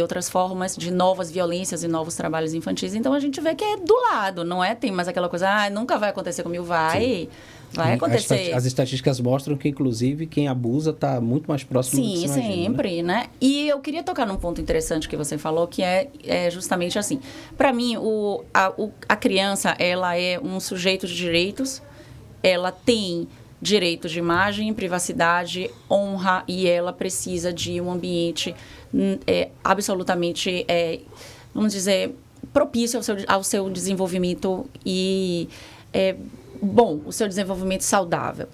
outras formas de novas violências e novos trabalhos infantis. Então, a gente vê que é do lado, não tem mais aquela coisa, nunca vai acontecer comigo, vai acontecer. As estatísticas mostram que, inclusive, quem abusa está muito mais próximo do que se imagina. Sim, sempre, né? E eu queria tocar num ponto interessante que você falou, que é justamente assim. Para mim, a criança, ela é um sujeito de direitos, ela tem direito de imagem, privacidade, honra, e ela precisa de um ambiente absolutamente, vamos dizer, propício ao seu desenvolvimento e bom, o seu desenvolvimento saudável.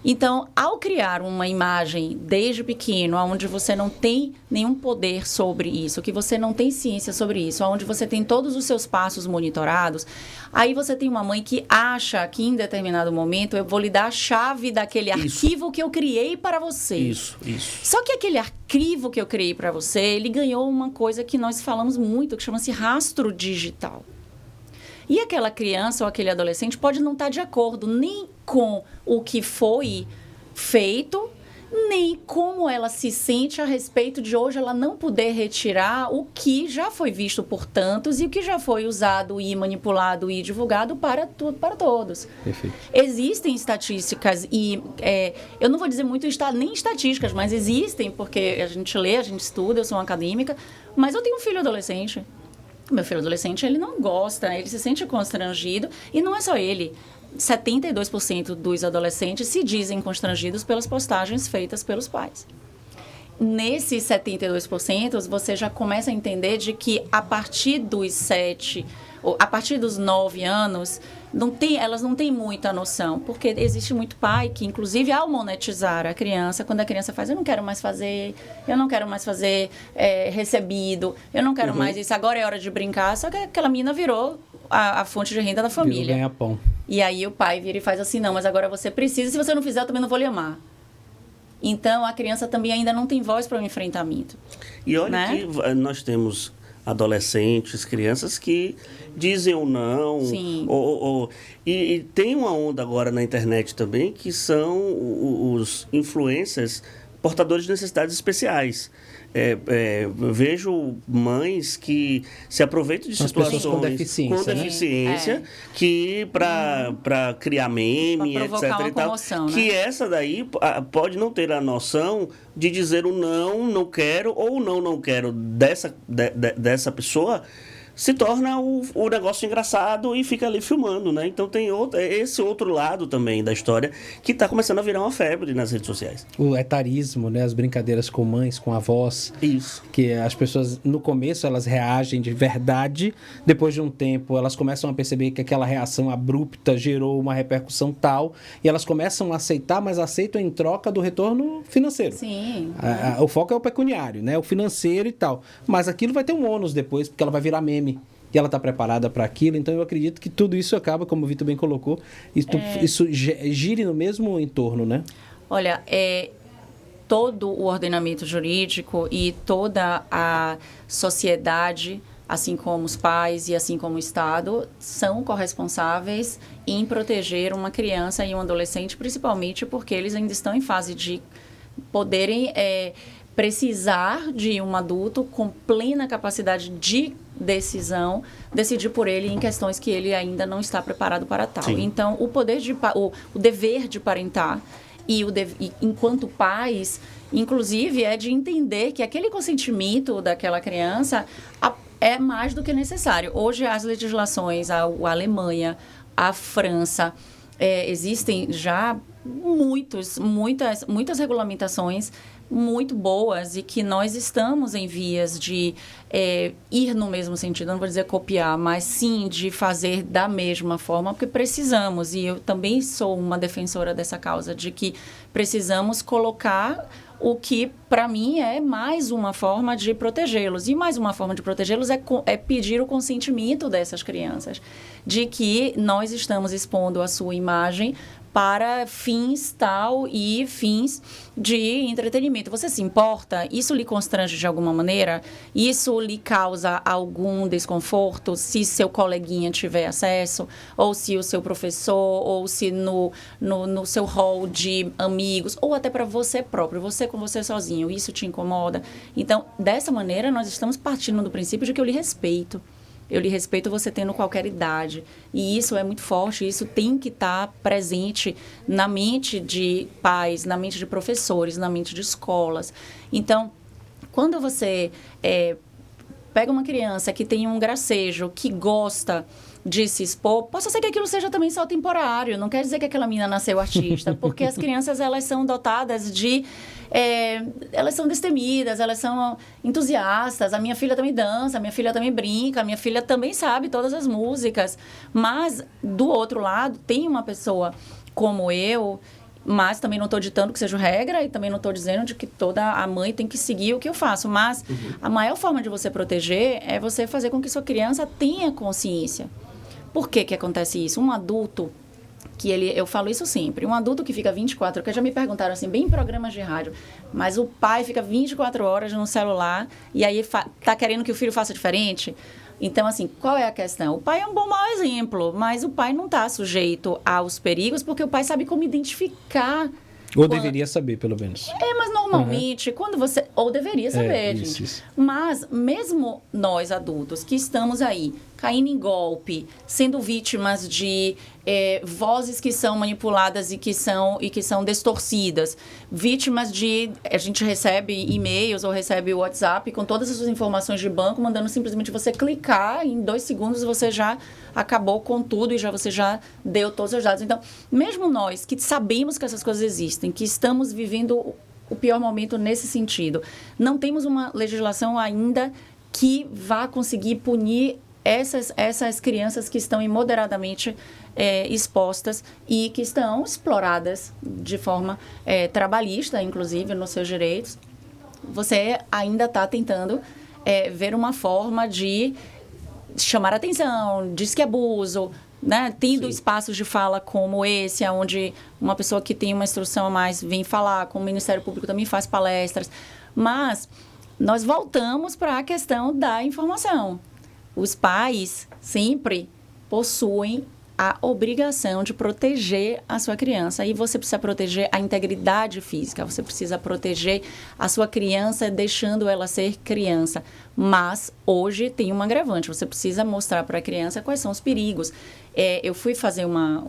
Então, ao criar uma imagem desde pequeno, onde você não tem nenhum poder sobre isso, que você não tem ciência sobre isso, onde você tem todos os seus passos monitorados, aí você tem uma mãe que acha que em determinado momento eu vou lhe dar a chave daquele arquivo que eu criei para você. Isso. Só que aquele arquivo que eu criei para você, ele ganhou uma coisa que nós falamos muito, que chama-se rastro digital. E aquela criança ou aquele adolescente pode não estar de acordo nem com o que foi feito, nem como ela se sente a respeito de hoje ela não poder retirar o que já foi visto por tantos e o que já foi usado e manipulado e divulgado para todos. Perfeito. Existem estatísticas e eu não vou dizer muito nem estatísticas, mas existem, porque a gente lê, a gente estuda, eu sou uma acadêmica, mas eu tenho um filho adolescente. Meu filho adolescente, ele não gosta, ele se sente constrangido, e não é só ele. 72% dos adolescentes se dizem constrangidos pelas postagens feitas pelos pais. Nesses 72%, você já começa a entender de que a partir dos 9 anos, elas não têm muita noção, porque existe muito pai que, inclusive, ao monetizar a criança, quando a criança faz, eu não quero mais fazer recebido, eu não quero mais isso, agora é hora de brincar, só que aquela menina virou a fonte de renda da família. Ganha pão. E aí o pai vira e faz assim, não, mas agora você precisa, se você não fizer, eu também não vou lhe amar. Então, a criança também ainda não tem voz para o enfrentamento. E olha que nós temos adolescentes, crianças que dizem ou não. Sim. E tem uma onda agora na internet também que são os influencers portadores de necessidades especiais. Vejo mães que se aproveitam de situações com deficiência, que para criar meme, etc. e tal, que essa daí pode não ter a noção de dizer o não quero, ou não quero dessa pessoa, se torna o negócio engraçado e fica ali filmando, né? Então tem esse outro lado também da história que está começando a virar uma febre nas redes sociais. O etarismo, né? As brincadeiras com mães, com avós. Isso. Que as pessoas, no começo, elas reagem de verdade. Depois de um tempo, elas começam a perceber que aquela reação abrupta gerou uma repercussão tal. E elas começam a aceitar, mas aceitam em troca do retorno financeiro. Sim. O foco é o pecuniário, né? O financeiro e tal. Mas aquilo vai ter um ônus depois, porque ela vai virar meme. E ela está preparada para aquilo, então eu acredito que tudo isso acaba, como o Vitor bem colocou, isso gire no mesmo entorno, né? Olha, todo o ordenamento jurídico e toda a sociedade, assim como os pais e assim como o Estado, são corresponsáveis em proteger uma criança e um adolescente, principalmente porque eles ainda estão em fase de poderem precisar de um adulto com plena capacidade de decisão, decidir por ele em questões que ele ainda não está preparado para tal. Sim. Então, o dever de parentar e enquanto pais, inclusive, é de entender que aquele consentimento daquela criança é mais do que necessário. Hoje, as legislações, a Alemanha, a França, existem já muitas regulamentações muito boas e que nós estamos em vias de ir no mesmo sentido, não vou dizer copiar, mas sim de fazer da mesma forma, porque precisamos, e eu também sou uma defensora dessa causa, de que precisamos colocar o que, para mim, é mais uma forma de protegê-los. E mais uma forma de protegê-los é pedir o consentimento dessas crianças, de que nós estamos expondo a sua imagem para fins tal e fins de entretenimento. Você se importa? Isso lhe constrange de alguma maneira? Isso lhe causa algum desconforto se seu coleguinha tiver acesso? Ou se o seu professor? Ou se no seu hall de amigos? Ou até para você próprio, você com você sozinho. Isso te incomoda? Então, dessa maneira, nós estamos partindo do princípio de que eu lhe respeito. Eu lhe respeito você tendo qualquer idade. E isso é muito forte, isso tem que estar presente na mente de pais, na mente de professores, na mente de escolas. Então, quando você pega uma criança que tem um gracejo, que gosta de se expor, possa ser que aquilo seja também só temporário. Não quer dizer que aquela menina nasceu artista, porque as crianças, elas são dotadas de... elas são destemidas, elas são entusiastas. A minha filha também dança, a minha filha também brinca, a minha filha também sabe todas as músicas. Mas, do outro lado, tem uma pessoa como eu, mas também não estou ditando que seja regra e também não estou dizendo de que toda a mãe tem que seguir o que eu faço. Mas a maior forma de você proteger é você fazer com que sua criança tenha consciência. Por que acontece isso? Um adulto, eu falo isso sempre, um adulto que fica 24 horas, que já me perguntaram assim, bem em programas de rádio, mas o pai fica 24 horas no celular e aí tá querendo que o filho faça diferente? Então, assim, qual é a questão? O pai é um bom mau exemplo, mas o pai não está sujeito aos perigos, porque o pai sabe como identificar. Ou deveria saber, pelo menos. Mas normalmente, quando você... Ou deveria saber, gente. Isso. Mas, mesmo nós, adultos, que estamos aí, caindo em golpe, sendo vítimas de vozes que são manipuladas e que são distorcidas, vítimas de... A gente recebe e-mails ou recebe o WhatsApp com todas as suas informações de banco, mandando simplesmente você clicar, em 2 segundos você já acabou com tudo e você já deu todos os dados. Então, mesmo nós que sabemos que essas coisas existem, que estamos vivendo o pior momento nesse sentido, não temos uma legislação ainda que vá conseguir punir essas crianças que estão imoderadamente expostas e que estão exploradas de forma trabalhista, inclusive, nos seus direitos. Você ainda está tentando ver uma forma de chamar a atenção, disque abuso, né? Tendo espaços de fala como esse, onde uma pessoa que tem uma instrução a mais vem falar, como o Ministério Público também faz palestras. Mas nós voltamos para a questão da informação. Os pais sempre possuem a obrigação de proteger a sua criança. E você precisa proteger a integridade física, você precisa proteger a sua criança, deixando ela ser criança. Mas hoje tem um agravante, você precisa mostrar para a criança quais são os perigos. Eu fui fazer uma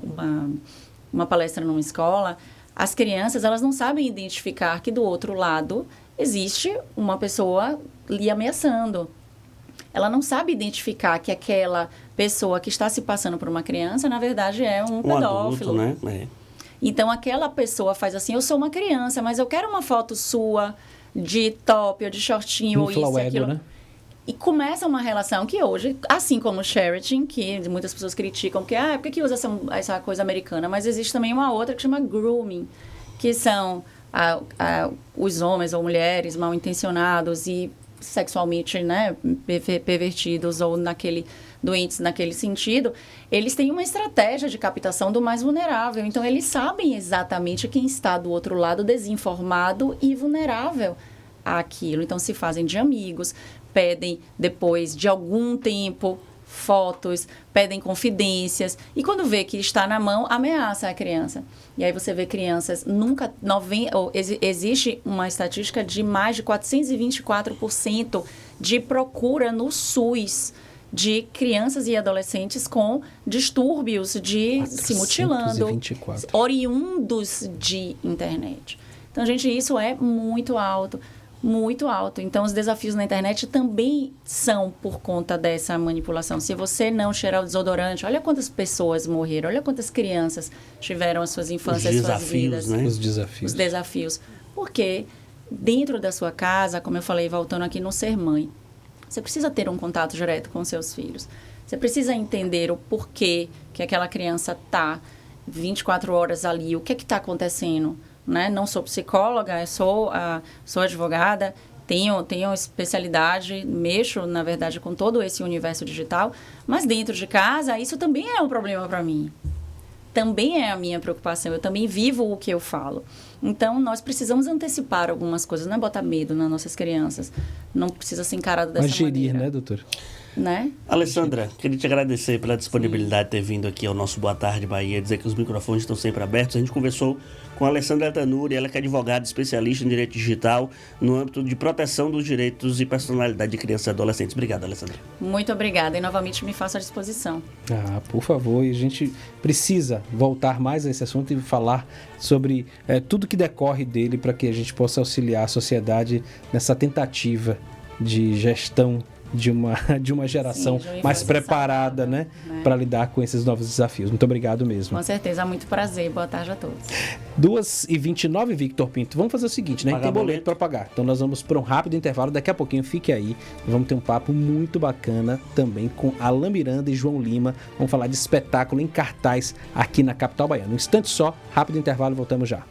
palestra numa escola, as crianças elas não sabem identificar que do outro lado existe uma pessoa lhe ameaçando. Ela não sabe identificar que aquela pessoa que está se passando por uma criança, na verdade, é um pedófilo. Adulto, né? Então, aquela pessoa faz assim, eu sou uma criança, mas eu quero uma foto sua de top ou de shortinho ou isso e aquilo. Né? E começa uma relação que hoje, assim como o Sheraton, que muitas pessoas criticam, que por que usa essa coisa americana? Mas existe também uma outra que chama grooming, que são os homens ou mulheres mal intencionados e sexualmente, né, pervertidos ou doentes naquele sentido, eles têm uma estratégia de captação do mais vulnerável. Então, eles sabem exatamente quem está do outro lado desinformado e vulnerável àquilo. Então, se fazem de amigos, pedem, depois de algum tempo, fotos, pedem confidências. E quando vê que está na mão, ameaça a criança. E aí você vê crianças, existe uma estatística de mais de 424% de procura no SUS de crianças e adolescentes com distúrbios de 424. Se mutilando, oriundos de internet. Então, gente, isso é muito alto. Muito alto. Então, os desafios na internet também são por conta dessa manipulação. Se você não cheirar o desodorante, olha quantas pessoas morreram, olha quantas crianças tiveram as suas infâncias, suas vidas. Né? Os desafios. Porque dentro da sua casa, como eu falei, voltando aqui no ser mãe, você precisa ter um contato direto com seus filhos. Você precisa entender o porquê que aquela criança está 24 horas ali, o que está acontecendo. Né? Não sou psicóloga, sou advogada, tenho especialidade, mexo, na verdade, com todo esse universo digital, mas dentro de casa, isso também é um problema para mim. Também é a minha preocupação, eu também vivo o que eu falo. Então, nós precisamos antecipar algumas coisas, não é botar medo nas nossas crianças, não precisa ser encarado dessa maneira. Mas gerir, né, doutor? Né? Alessandra, queria te agradecer pela disponibilidade de ter vindo aqui ao nosso Boa Tarde Bahia, dizer que os microfones estão sempre abertos. A gente conversou com a Alessandra Tanuri, ela que é advogada especialista em direito digital no âmbito de proteção dos direitos e personalidade de crianças e adolescentes. Obrigado, Alessandra. Muito obrigada e novamente me faço à disposição. Por favor, e a gente precisa voltar mais a esse assunto e falar sobre tudo que decorre dele para que a gente possa auxiliar a sociedade nessa tentativa de gestão de uma geração mais preparada, né? Para lidar com esses novos desafios. Muito obrigado mesmo. Com certeza, muito prazer. Boa tarde a todos. 2h29, Victor Pinto. Vamos fazer o seguinte, né? Tem boleto para pagar. Então nós vamos para um rápido intervalo. Daqui a pouquinho, fique aí. Vamos ter um papo muito bacana também com Alain Miranda e João Lima. Vamos falar de espetáculo em cartaz aqui na capital baiana. Um instante só, rápido intervalo, voltamos já.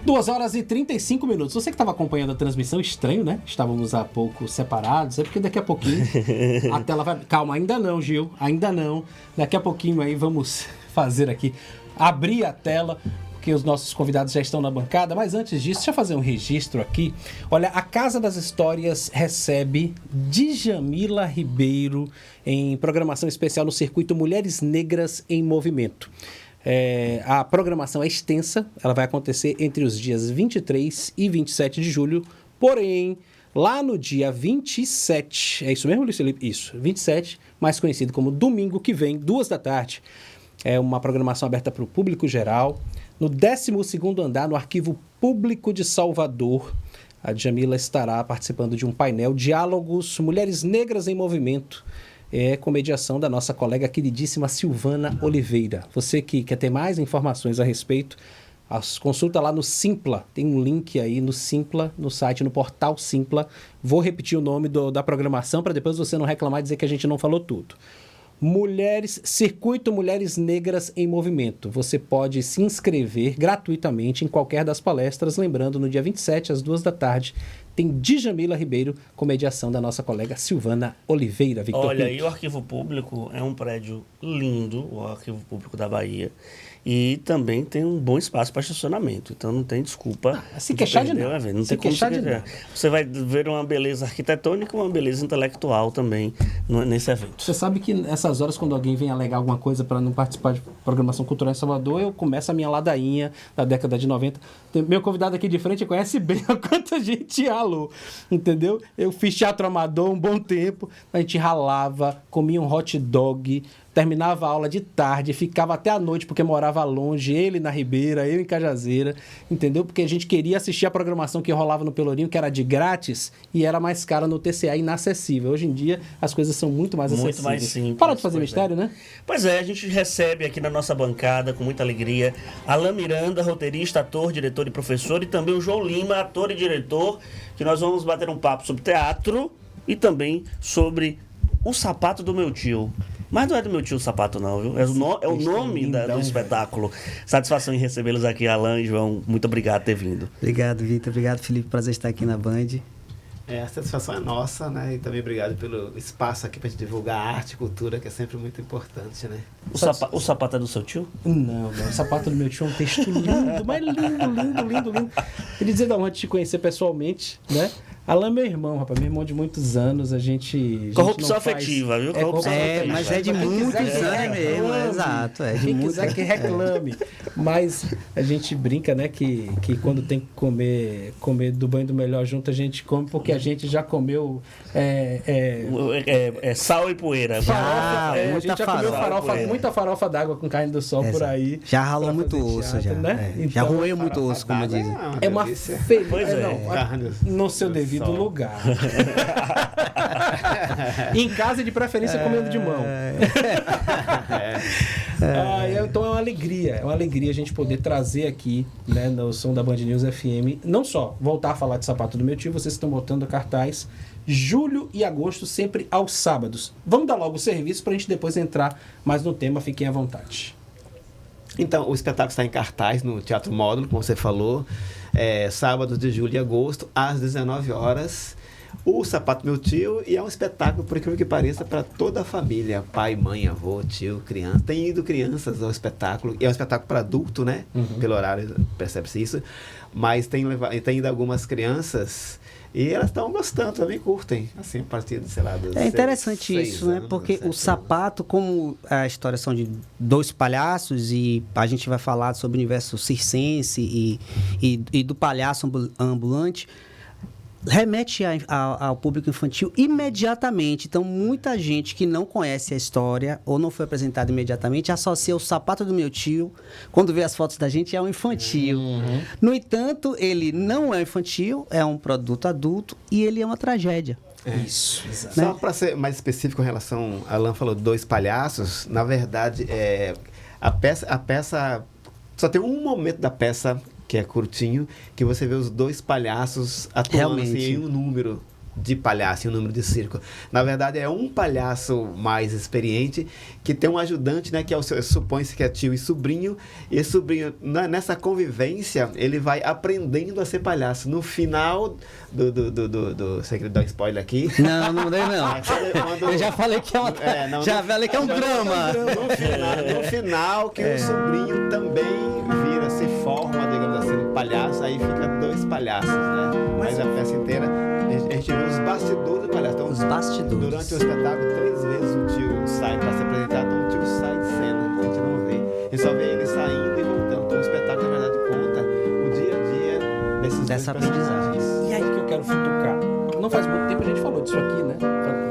2h35. Você que estava acompanhando a transmissão, estranho, né? Estávamos há pouco separados, é porque daqui a pouquinho a tela vai... Calma, ainda não, Gil, ainda não. Daqui a pouquinho aí vamos fazer aqui, abrir a tela, porque os nossos convidados já estão na bancada, mas antes disso, deixa eu fazer um registro aqui. Olha, a Casa das Histórias recebe Djamila Ribeiro em programação especial no circuito Mulheres Negras em Movimento. A programação é extensa, ela vai acontecer entre os dias 23 e 27 de julho, porém, lá no dia 27, é isso mesmo, Luiz Felipe? Isso, 27, mais conhecido como domingo que vem, 14h, é uma programação aberta para o público geral, no 12º andar, no Arquivo Público de Salvador. A Djamila estará participando de um painel Diálogos Mulheres Negras em Movimento, com mediação da nossa colega queridíssima Silvana Oliveira. Você que quer ter mais informações a respeito, consulta lá no Simpla, tem um link aí no Simpla, no site, no portal Simpla. Vou repetir o nome da programação para depois você não reclamar e dizer que a gente não falou tudo. Circuito Mulheres Negras em Movimento. Você pode se inscrever gratuitamente em qualquer das palestras. Lembrando, no dia 27, às 14h, tem Djamila Ribeiro com mediação da nossa colega Silvana Oliveira. Victor Olha, Pinto. E o Arquivo Público é um prédio lindo, o Arquivo Público da Bahia. E também tem um bom espaço para estacionamento. Então não tem desculpa. Se queixar de nada. Não tem como se queixar. Você vai ver uma beleza arquitetônica e uma beleza intelectual também nesse evento. Você sabe que nessas horas, quando alguém vem alegar alguma coisa para não participar de programação cultural em Salvador, eu começo a minha ladainha da década de 90. Meu convidado aqui de frente conhece bem a quanta gente ralou, entendeu? Eu fiz teatro amador um bom tempo, a gente ralava, comia um hot dog, terminava a aula de tarde, ficava até a noite porque morava longe, ele na Ribeira, eu em Cajazeira, entendeu? Porque a gente queria assistir a programação que rolava no Pelourinho, que era de grátis e era mais cara no TCA, inacessível. Hoje em dia as coisas são muito mais acessíveis. Muito mais simples. Para de fazer mistério, né? Pois é, a gente recebe aqui na nossa bancada, com muita alegria, Alan Miranda, roteirista, ator, diretor e professor, e também o João Lima, ator e diretor, que nós vamos bater um papo sobre teatro e também sobre O Sapato do Meu Tio. Mas não é do meu tio o sapato, não, viu? É o nome do espetáculo. Satisfação em recebê-los aqui, Alan e João. Muito obrigado por ter vindo. Obrigado, Vitor. Obrigado, Felipe. Prazer estar aqui na Band. A satisfação é nossa, né? E também obrigado pelo espaço aqui para gente divulgar a arte e cultura, que é sempre muito importante, né? O sapato é do seu tio? Não. O sapato do meu tio é um texto lindo, mas lindo. Queria dizer, antes de te conhecer pessoalmente, né? Alan é meu irmão, rapaz. Meu irmão de muitos anos, a gente corrupção afetiva, viu? Corrupção afetiva. Mas é de muitos anos mesmo, exato. Quem quiser que reclame. Mas a gente brinca, né, que quando tem que comer do bom e do melhor junto, a gente come, porque a gente já comeu... sal e poeira. A gente já comeu muita farofa d'água com carne do sol por aí. Já ralou muito osso, já. Né? Então, já roeu muito osso, como dizem. É uma feia. No seu devido lugar. Em casa, de preferência, comendo de mão. Então é uma alegria a gente poder trazer aqui, né, no som da Band News FM, não só voltar a falar de Sapato do Meu Tio, vocês estão botando cartaz julho e agosto, sempre aos sábados. Vamos dar logo o serviço para a gente depois entrar mais no tema, fiquem à vontade. Então, o espetáculo está em cartaz no Teatro Módulo, como você falou, sábados de julho e agosto, às 19 horas. O Sapato Meu Tio, e é um espetáculo, por incrível que pareça, para toda a família, pai, mãe, avô, tio, criança. Tem ido crianças ao espetáculo, e é um espetáculo para adulto, né? Pelo horário, percebe-se isso. Mas tem ido algumas crianças, e elas estão gostando, também curtem, assim, a partir de, sei lá, dos É interessante isso, né? Porque o Sapato, como a história são de dois palhaços, e a gente vai falar sobre o universo circense e do palhaço ambulante, remete ao público infantil imediatamente. Então, muita gente que não conhece a história ou não foi apresentada imediatamente associa o Sapato do Meu Tio, quando vê as fotos da gente, é um infantil. No entanto, ele não é infantil, é um produto adulto e ele é uma tragédia. Isso, exato. Só para ser mais específico em relação, Alan falou dois palhaços, na verdade, a peça só tem um momento da peça que é curtinho, que você vê os dois palhaços atuando assim, em um número. de palhaço e um número de circo. Na verdade, é um palhaço mais experiente que tem um ajudante, né, que supõe-se que é tio e sobrinho. E esse sobrinho, nessa convivência, ele vai aprendendo a ser palhaço. No final você quer dar um spoiler aqui? Não dei não. Eu já falei que falei que é um drama. No final, que o sobrinho também se forma, digamos assim, um palhaço, aí fica 2 palhaços, né? Mas a peça inteira, a gente vê os bastidores do palhaço. Então, os bastidores. Durante o espetáculo, 3 vezes o tio sai para se apresentar, então o tio sai de cena, a gente não vê. A gente só vê ele saindo e voltando. Então o espetáculo, na verdade, conta o dia a dia dessa aprendizagem. E aí que eu quero futucar. Não faz muito tempo a gente falou disso aqui, né?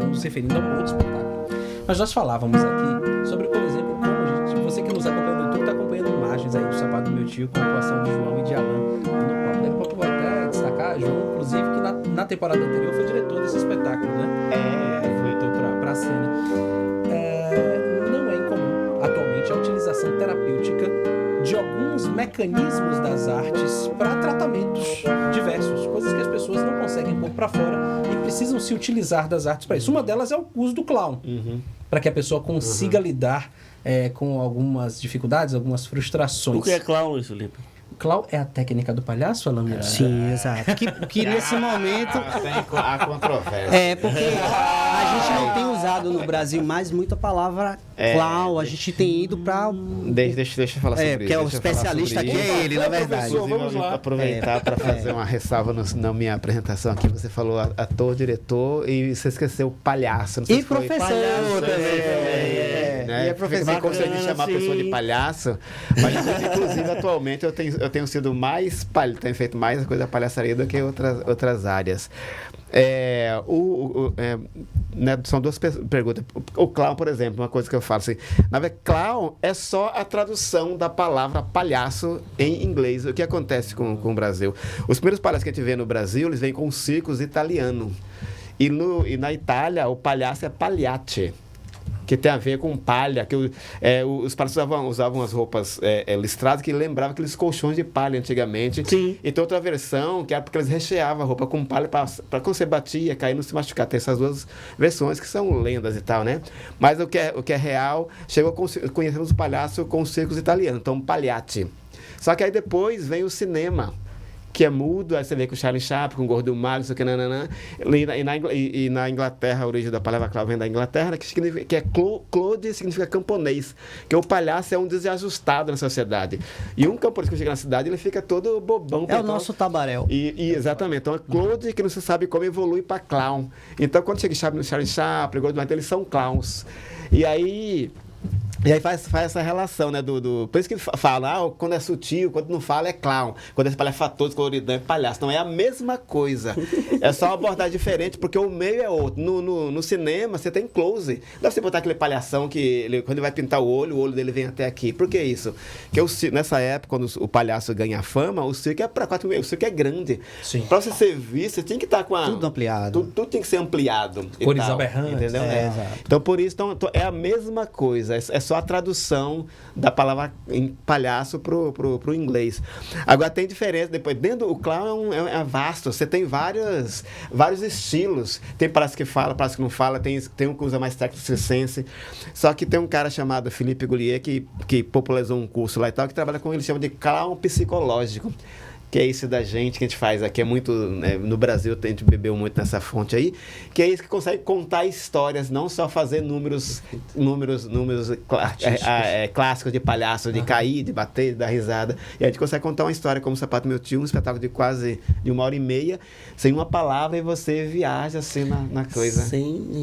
Nos referindo a um outro espetáculo. Mas nós falávamos aqui sobre, por exemplo, como a gente, você que nos acompanha no YouTube, está acompanhando imagens aí do Sapato do Meu Tio com a atuação de João e de Alan no palco. Eu vou até destacar, João, inclusive, que na temporada anterior foi diretor desse espetáculo, né? Foi para a cena. Não é incomum, atualmente, a utilização terapêutica de alguns mecanismos das artes para tratamentos diversos, coisas que as pessoas não conseguem pôr para fora e precisam se utilizar das artes para isso. Uma delas é o uso do clown, para que a pessoa consiga lidar com algumas dificuldades, algumas frustrações. O que é clown, Luiz Felipe? Clown é a técnica do palhaço, Alan? Sim, exato. Que nesse momento... Há controvérsia. Porque a gente não tem usado no Brasil mais muito a palavra clown. A gente tem ido para... Deixa eu falar sobre isso. Porque o especialista aqui é ele, na verdade. Vamos lá. Aproveitar para fazer uma ressalva na minha apresentação aqui. Você falou ator, diretor e você esqueceu palhaço. Não sei e professor também. Né? E é professor. Você consegue chamar a pessoa de palhaço. Mas, inclusive, atualmente eu tenho sido mais tenho feito mais coisa palhaçaria do que outras áreas. Né, são 2 perguntas. O clown, por exemplo, uma coisa que eu falo assim, na verdade, clown é só a tradução da palavra palhaço em inglês. O que acontece com o Brasil? Os primeiros palhaços que a gente vê no Brasil, eles vêm com circos italiano. E na Itália, o palhaço é pagliacci, que tem a ver com palha, que os palhaços usavam as roupas listradas que lembravam aqueles colchões de palha antigamente. Sim. E tem outra versão que era porque eles recheavam a roupa com palha para quando você batia, cair, não se machucar. Tem essas 2 versões que são lendas e tal, né? Mas o que é real, conhecemos os palhaços com os circos italianos, então pagliacci. Só que aí depois vem o cinema, que é mudo, aí você vê com o Charlie Chaplin, com o Gordo Magro, não sei o que, nananã. E na Inglaterra, a origem da palavra clown vem da Inglaterra, que é Claude, significa camponês, que o palhaço é um desajustado na sociedade. E um camponês que chega na cidade, ele fica todo bobão. É o nosso tabaréu. Exatamente. Então, é Claude que não se sabe como evolui para clown. Então, quando chega no Charlie Chaplin, Gordo Magro, eles são clowns. E aí faz essa relação, né? Por isso que fala, quando é sutil, quando não fala é clown. Quando é espalhafatoso, coloridão é palhaço. Não, é a mesma coisa. É só uma abordagem diferente, porque o meio é outro. No cinema, você tem close. Não dá pra você botar aquele palhação que quando ele vai pintar o olho dele vem até aqui. Por que isso? Porque nessa época, quando o palhaço ganha fama, o circo é para 4 mil. O circo é grande. Sim. Pra você ser visto, você tinha que estar com tudo ampliado. Tudo tem que ser ampliado. Cores aberrantes. Entendeu? Exato. Então, por isso, é a mesma coisa. É só a tradução da palavra em palhaço pro inglês. Agora tem diferença depois. Dentro do clown é vasto. Você tem vários estilos. Tem palhaço que fala, palhaço que não fala. Tem um que usa mais técnica circense. Só que tem um cara chamado Philippe Goulier que popularizou um curso lá e tal, que trabalha com ele, chama de clown psicológico. Que é isso da gente que a gente faz aqui, é muito, no Brasil a gente bebeu muito nessa fonte aí, que é isso que consegue contar histórias, não só fazer números clássicos de palhaço, de cair, de bater, de dar risada, e a gente consegue contar uma história como o Sapato do Meu Tio, um espetáculo de quase de 1h30, sem uma palavra, e você viaja assim na coisa.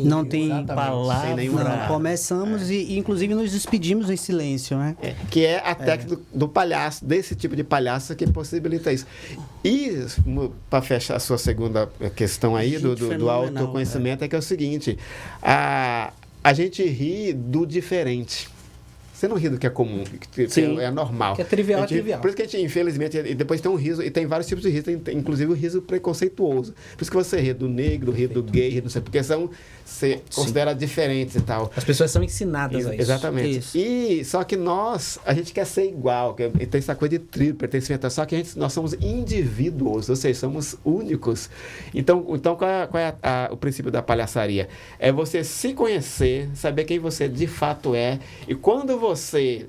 Não tem palavra. Sem nenhuma. Começamos e inclusive nos despedimos em silêncio, né? Que é a técnica do palhaço, desse tipo de palhaço que possibilita isso. E, para fechar a sua segunda questão aí, do autoconhecimento, é que é o seguinte, a gente ri do diferente. Você não ri do que é comum, que é normal. Que é trivial, trivial. Por isso que a gente, infelizmente, e depois tem um riso, e tem vários tipos de riso, tem inclusive o riso preconceituoso. Por isso que você ri do negro, ri do gay, ri do... Porque você considera diferentes e tal. As pessoas são ensinadas a isso. Exatamente. Isso. E só que a gente quer ser igual, tem essa coisa de tribo, pertencimento, só que nós somos indivíduos, ou seja, somos únicos. Então qual é o princípio da palhaçaria? É você se conhecer, saber quem você de fato é, e quando você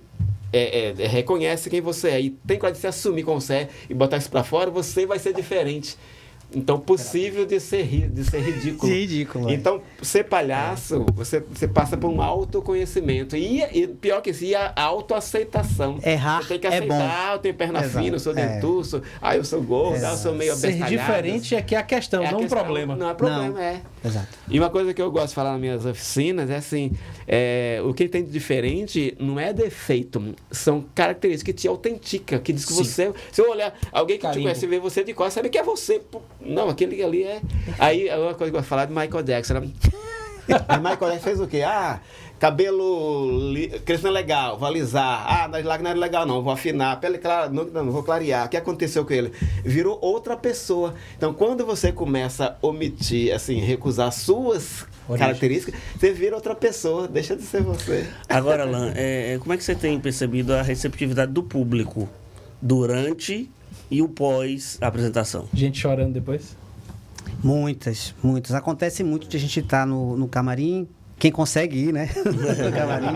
reconhece quem você é e tem coragem de se assumir como você é e botar isso pra fora, você vai ser diferente. Então, possível de ser ridículo. Ridículo. Então, ser palhaço, você passa por um autoconhecimento. E pior que isso, a autoaceitação. Errar você tem que aceitar, eu tenho perna fina, eu sou dentuço, eu sou gordo, eu sou meio abestalhado. Ser diferente é que é a questão, não um problema. Não é problema, Exato. E uma coisa que eu gosto de falar nas minhas oficinas é assim, o que tem de diferente não é defeito, são características que te autenticam, que diz que você... Se eu olhar, alguém que te conhece e ver você de costas, sabe que é você. Não, aquele ali é... Aí, uma coisa que eu vou falar de Michael Jackson. Michael Jackson fez o quê? Cabelo crescendo legal, vou alisar. Mas lá não era legal não, vou afinar. Pele clara, não vou clarear. O que aconteceu com ele? Virou outra pessoa. Então, quando você começa a omitir, assim, recusar suas características, você vira outra pessoa, deixa de ser você. Agora, Alan, como é que você tem percebido a receptividade do público durante e o pós-apresentação? Gente chorando depois? Muitas. Acontece muito de a gente estar no camarim, quem consegue ir, né? No camarim,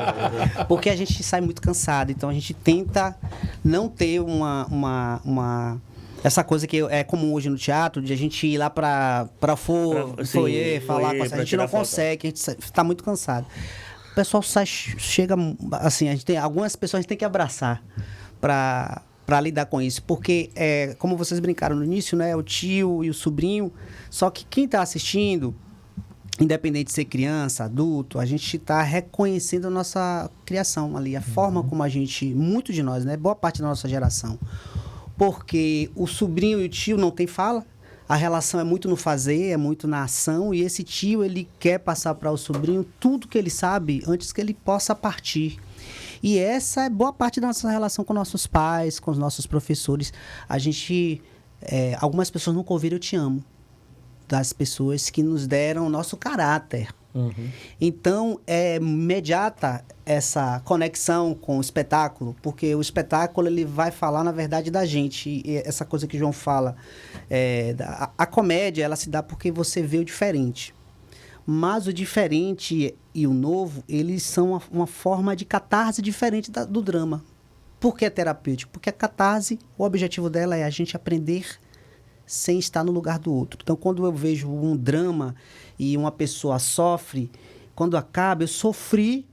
porque a gente sai muito cansado, então a gente tenta não ter essa coisa que é comum hoje no teatro, de a gente ir lá para foyer, falar com a gente não consegue, a gente está muito cansado. O pessoal chega, assim, algumas pessoas a gente tem que abraçar para lidar com isso, porque como vocês brincaram no início, né, o tio e o sobrinho, só que quem está assistindo, independente de ser criança, adulto, a gente está reconhecendo a nossa criação ali, a forma como a gente, muito de nós, né, boa parte da nossa geração, porque o sobrinho e o tio não tem fala, a relação é muito no fazer, é muito na ação, e esse tio, ele quer passar para o sobrinho tudo que ele sabe antes que ele possa partir. E essa é boa parte da nossa relação com nossos pais, com os nossos professores. A gente... algumas pessoas nunca ouviram "eu te amo", das pessoas que nos deram o nosso caráter. Uhum. Então, é imediata essa conexão com o espetáculo, porque o espetáculo ele vai falar, na verdade, da gente. E essa coisa que o João fala, a comédia, ela se dá porque você vê o diferente. Mas o diferente e o novo, eles são uma forma de catarse diferente do drama. Por que é terapêutico? Porque a catarse, o objetivo dela é a gente aprender sem estar no lugar do outro. Então, quando eu vejo um drama e uma pessoa sofre, quando acaba, eu sofri,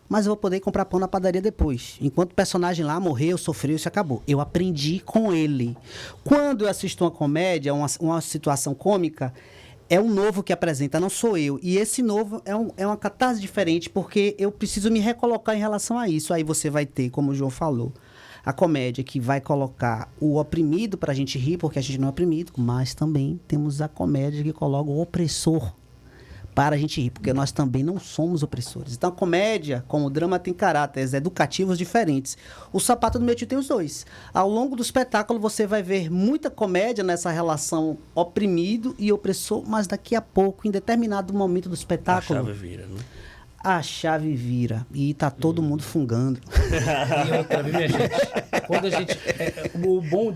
mas eu vou poder comprar pão na padaria depois. Enquanto o personagem lá morreu, sofreu, isso acabou. Eu aprendi com ele. Quando eu assisto uma comédia, uma situação cômica, é um novo que apresenta, não sou eu. E esse novo é uma catarse diferente, porque eu preciso me recolocar em relação a isso. Aí você vai ter, como o João falou, a comédia que vai colocar o oprimido para a gente rir, porque a gente não é oprimido, mas também temos a comédia que coloca o opressor para a gente rir, porque nós também não somos opressores. Então, a comédia, como o drama, tem caráteres educativos diferentes. O Sapato do Meu Tio tem os dois. Ao longo do espetáculo, você vai ver muita comédia nessa relação oprimido e opressor, mas daqui a pouco, em determinado momento do espetáculo... A chave vira, né? A chave vira e tá todo mundo fungando. E outra, minha gente, quando a gente... o bom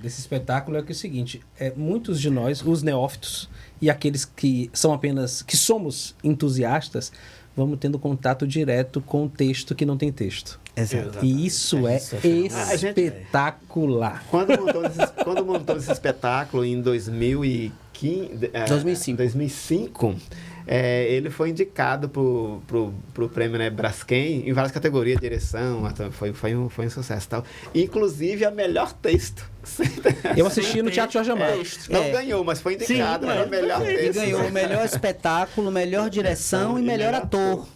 desse espetáculo é que é o seguinte, muitos de nós, os neófitos e aqueles que somos entusiastas, vamos tendo contato direto com o texto que não tem texto. Exato. E isso é espetacular. Quando montou esse espetáculo em 2005, ele foi indicado pro prêmio, né, Braskem em várias categorias, direção, foi um sucesso e tal. Inclusive a melhor texto. Eu assisti no Teatro Jorge Amado. Não ganhou, mas foi indicado. Sim, melhor texto. Ele ganhou o melhor espetáculo, melhor direção e melhor ator.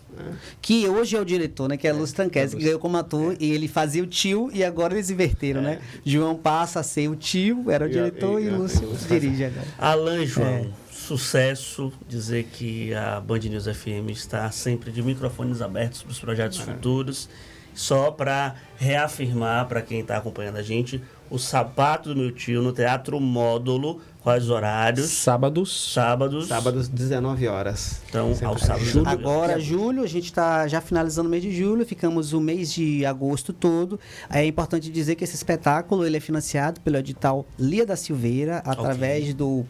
Que hoje é o diretor, né? Que é Lúcio Tanquese, que ganhou como ator. E ele fazia o tio e agora eles inverteram, né? João passa a ser o tio, era o diretor, e Lúcio dirige agora. Alan, João, sucesso, dizer que a Band News FM está sempre de microfones abertos para os projetos futuros. Só para reafirmar para quem está acompanhando a gente, o Sapato do Meu Tio no Teatro Módulo, quais horários? Sábados, 19 horas. Então, aos sábados. Agora, julho, a gente está já finalizando o mês de julho, ficamos o mês de agosto todo. É importante dizer que esse espetáculo ele é financiado pelo edital Lia da Silveira, através do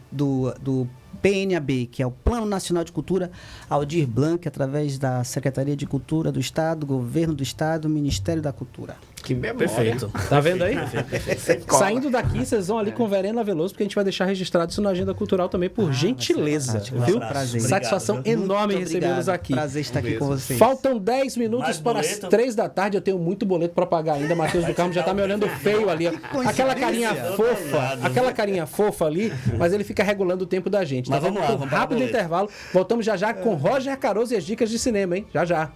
PNAB, que é o Plano Nacional de Cultura Aldir Blanc, através da Secretaria de Cultura do Estado, Governo do Estado, Ministério da Cultura. Que memória. Perfeito. Tá vendo aí? Perfeito. Saindo daqui, vocês vão ali com Verena Veloso, porque a gente vai deixar registrado isso na agenda cultural também, por gentileza. Viu? Prazer. Satisfação enorme recebê-los aqui. Prazer estar aqui com vocês. Faltam 10 minutos Mais para as boleto? 3 da tarde. Eu tenho muito boleto para pagar ainda. Matheus do Carmo já tá me olhando feio ali. Aquela carinha fofa ali, mas ele fica regulando o tempo da gente. Mas Tá vamos lá, vendo? vamos para o Rápido boleto. intervalo. Voltamos já já com Roger Caroso e as dicas de cinema, hein? Já já.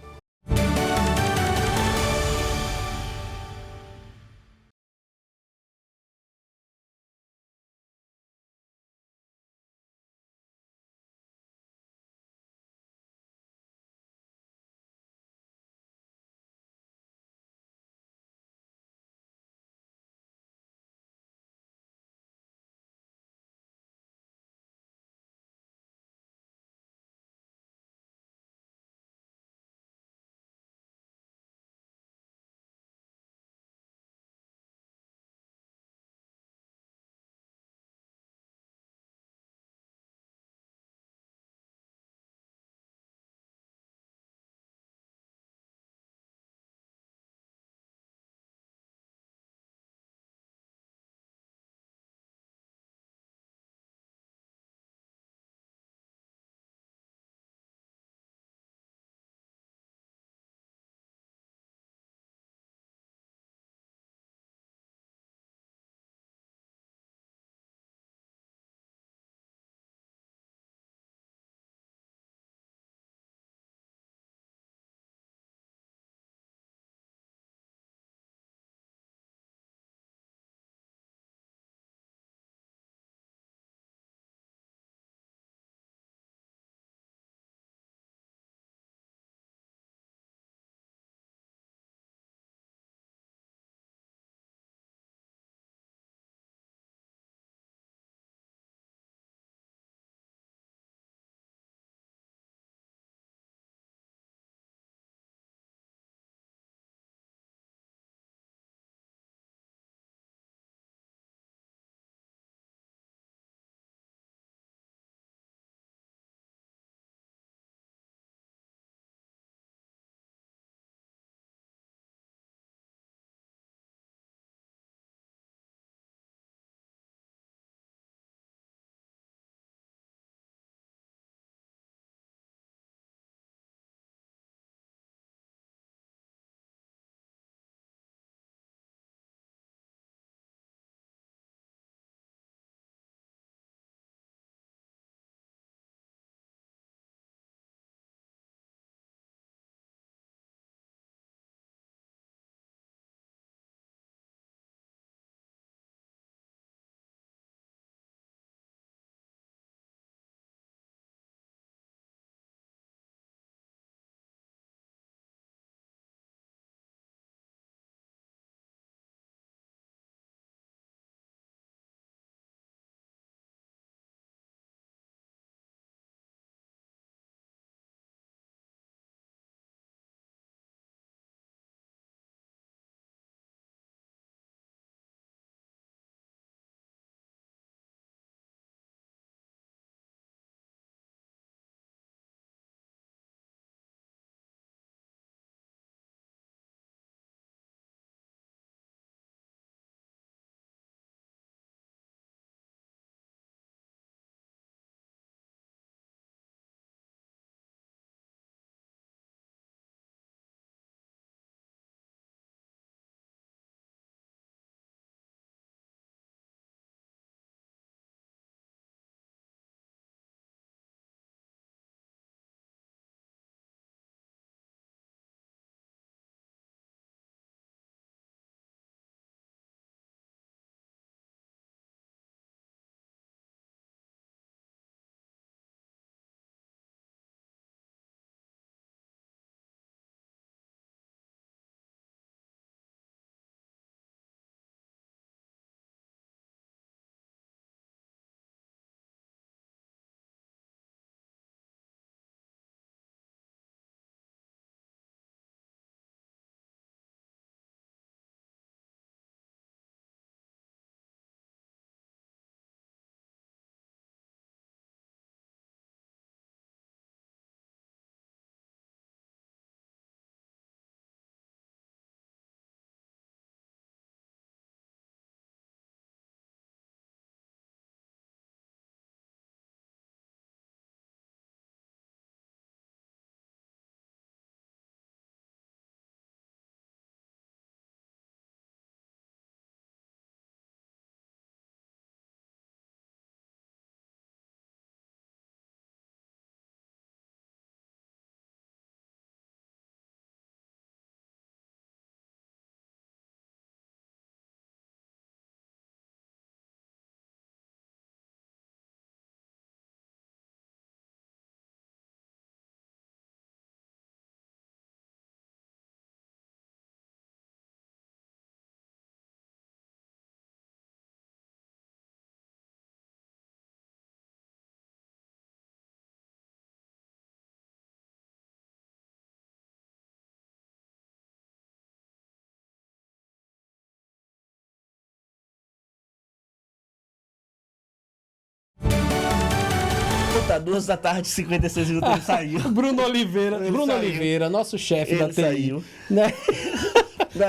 Tá 2h56, ele saiu. Bruno Oliveira, nosso chefe da TI. Saiu. Né?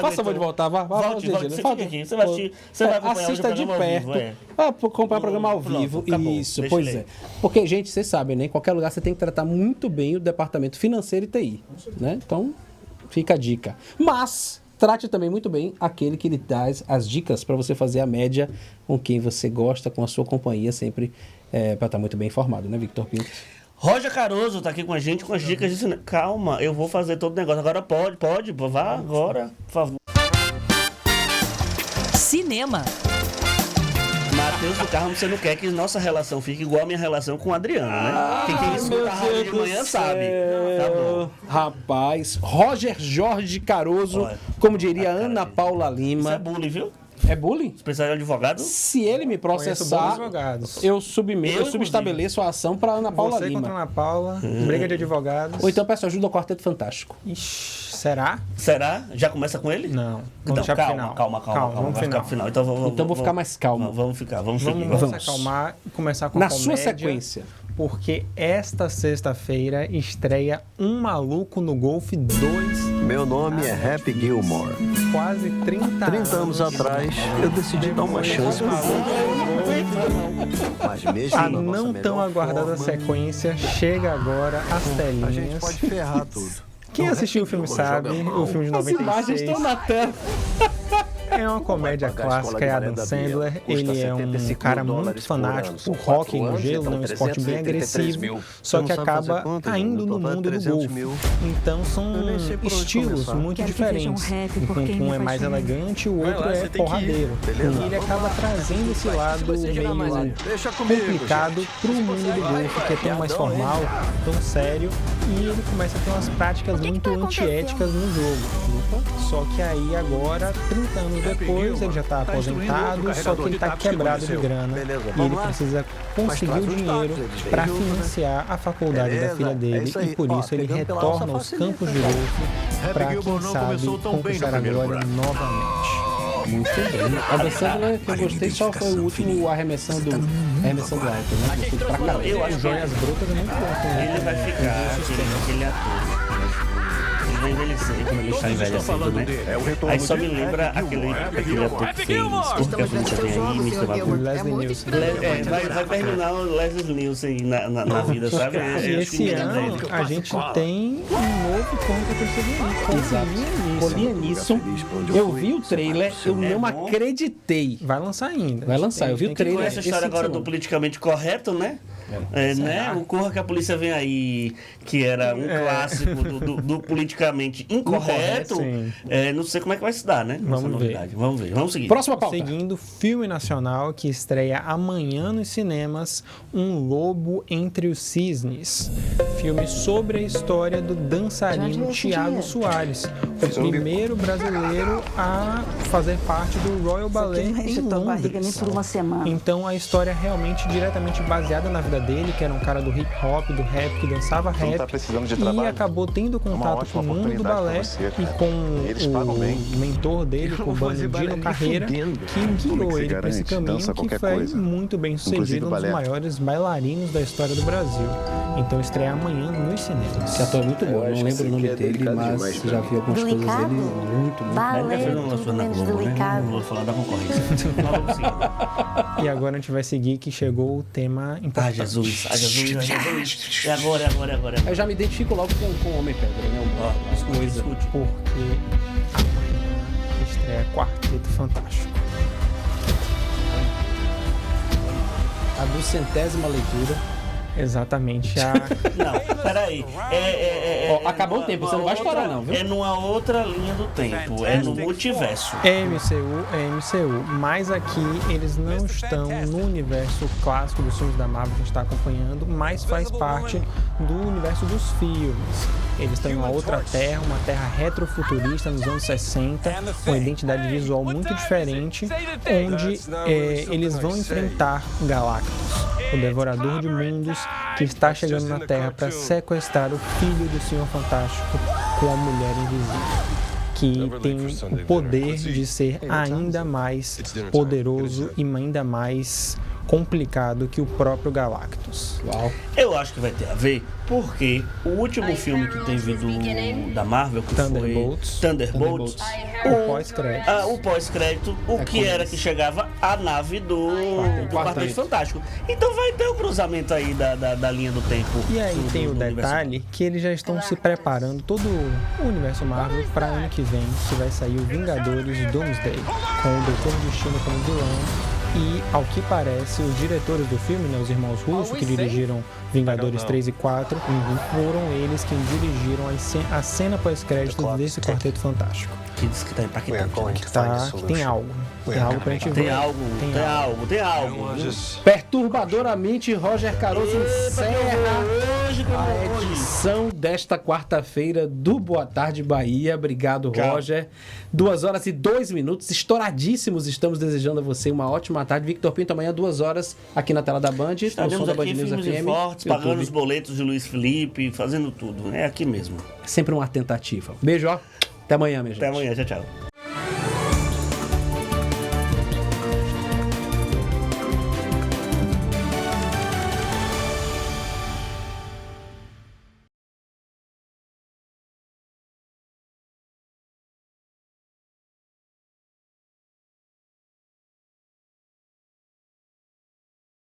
Faça favor de voltar, vá. Volte, você fica aqui. Você vai acompanhar assista de perto. Vai acompanhar o programa ao vivo. Acabou, isso, pois é. Porque, gente, vocês sabem, né? Em qualquer lugar você tem que tratar muito bem o departamento financeiro e TI. Né? Então, fica a dica. Mas trate também muito bem aquele que lhe dá as dicas para você fazer a média com quem você gosta, com a sua companhia, sempre para estar muito bem informado, né, Victor Pinto? Roger Caroso tá aqui com a gente com as dicas de cinema. Calma, eu vou fazer todo o negócio. Agora pode, vá agora, por favor. Cinema. Matheus do Carmo, você não quer que nossa relação fique igual a minha relação com o Adriano, né? Quem escuta a rádio de manhã sabe. Tá bom. Rapaz, Roger Jorge Caroso, como diria Ana Paula Lima. Isso é bullying, viu? É bullying? Você precisa de advogado? Se ele me processar, eu subestabeleço a ação para Ana Paula Você Lima. Contra Ana Paula, briga de advogados. Ou então peço ajuda ao Quarteto Fantástico. Ixi, será? Será? Já começa com ele? Não. Então, calma. Vamos ficar pro final. Então vou ficar mais calmo. Vamos seguir. Vamos se acalmar e começar com na comédia, sua sequência. Porque esta sexta-feira estreia Um Maluco no Golfe 2. Meu nome é Happy Gilmore. Quase 30 anos atrás, eu decidi dar uma chance pro Mas mesmo a não tão aguardada sequência chega agora às telinhas. A gente pode ferrar tudo. Quem assistiu o filme sabe, o filme de 96. As imagens estão na tela. É uma comédia clássica, é Adam Sandler. Ele é um cara muito fanático por hóquei no gelo, um esporte bem agressivo, só que acaba caindo no mundo do golfe. Então são estilos muito diferentes. Enquanto um é mais elegante, o outro é porradeiro. E ele acaba trazendo esse lado meio complicado pro mundo do golfe, que é tão mais formal, tão sério, e ele começa a ter umas práticas muito antiéticas no jogo. Só que aí agora, 30 anos depois, ele já está aposentado, só que ele está quebrado de grana e ele precisa conseguir o dinheiro para financiar a faculdade da filha dele e por isso ele retorna aos campos de golfe para, quem sabe, conquistar a glória novamente. Muito bem. A Adam Sandler que eu gostei só foi o último arremessando alto, né? Gostei pra caramba. Eu acho que Joias Brutas é muito bom. Ele vai ficar, aquele ator. Vai envelhecer quando ele está envelhecendo, né? Aí só me lembra aquele ator que fez Porque a Polícia Vem Aí, Mr. Babu. Leslie Nielsen. Vai terminar o Leslie Nielsen na vida, sabe? E esse ano a gente tem um novo Como que eu percebi. Com Liam Neeson. Eu vi o trailer, eu não acreditei. Vai lançar ainda. Vai lançar, eu vi o trailer. Essa história agora do politicamente correto, né? Né? O Corra que a Polícia Vem Aí, que era um clássico do politicamente incorreto, não sei como é que vai se dar, né? Vamos ver. Vamos seguir. Próxima pauta. Seguindo, filme nacional que estreia amanhã nos cinemas, Um Lobo Entre os Cisnes. Filme sobre a história do dançarino Thiago Soares, o primeiro brasileiro a fazer parte do Royal Ballet em Londres. Então a história é realmente diretamente baseada na vida dele, que era um cara do hip hop, do rap, que dançava rap e acabou tendo contato com o mundo do balé e com o mentor dele, com o Bandino Carreira, que guiou ele para esse caminho, que foi muito bem sucedido, um dos maiores bailarinos da história do Brasil. Então estreia amanhã nos cinemas. Esse ator é muito bom, não lembro o nome dele, mas já vi algumas coisas dele muito Não vou falar da concorrência. E agora a gente vai seguir que chegou o tema importante. Jesus. É agora. Eu já me identifico logo com o Homem-Pedra, né? Coisa, porque amanhã estreia Quarteto Fantástico. A 200ª leitura. Exatamente. Não, peraí. Acabou o tempo, você não vai estourar não, viu? É numa outra linha do tempo, é no multiverso. É MCU, mas aqui eles não estão no universo clássico dos filmes da Marvel que a gente está acompanhando, mas faz parte do universo dos filmes. Eles estão em uma outra terra, uma terra retrofuturista nos anos 60, com uma identidade visual muito diferente, onde eles vão enfrentar Galactus, o Devorador de Mundos, que está chegando na Terra para sequestrar o filho do Senhor Fantástico com a Mulher Invisível, que tem o poder de ser ainda mais poderoso e ainda mais complicado que o próprio Galactus. Uau. Eu acho que vai ter a ver, porque o último filme que teve da Marvel, que Thunderbolts. foi Thunderbolts, o pós-crédito, que era que chegava a nave do Quarteto Fantástico. Então vai ter o cruzamento aí da linha do tempo. E aí tem o detalhe que eles já estão se preparando, todo o universo Marvel, para ano que vem, que vai sair o Vingadores Doomsday, com o Doutor Destino como vilão. E, ao que parece, os diretores do filme, né, os irmãos Russo, que dirigiram Vingadores 3 e 4, foram eles quem dirigiram a cena pós-crédito desse Quarteto Fantástico. Que diz que tá impactante. Que tem algo. Tem algo pra gente ver. Tem algo. Perturbadoramente, Roger Caroso encerra a edição desta quarta-feira do Boa Tarde Bahia. Obrigado, Roger. 2h02, estouradíssimos. Estamos desejando a você uma ótima tarde. Victor Pinto, amanhã 2h aqui na tela da Band. Estaremos da aqui, firmes e fortes, pagando os boletos de Luiz Felipe, fazendo tudo. É aqui mesmo. Sempre uma tentativa. Beijo, ó. Até amanhã, minha gente. Até amanhã, tchau.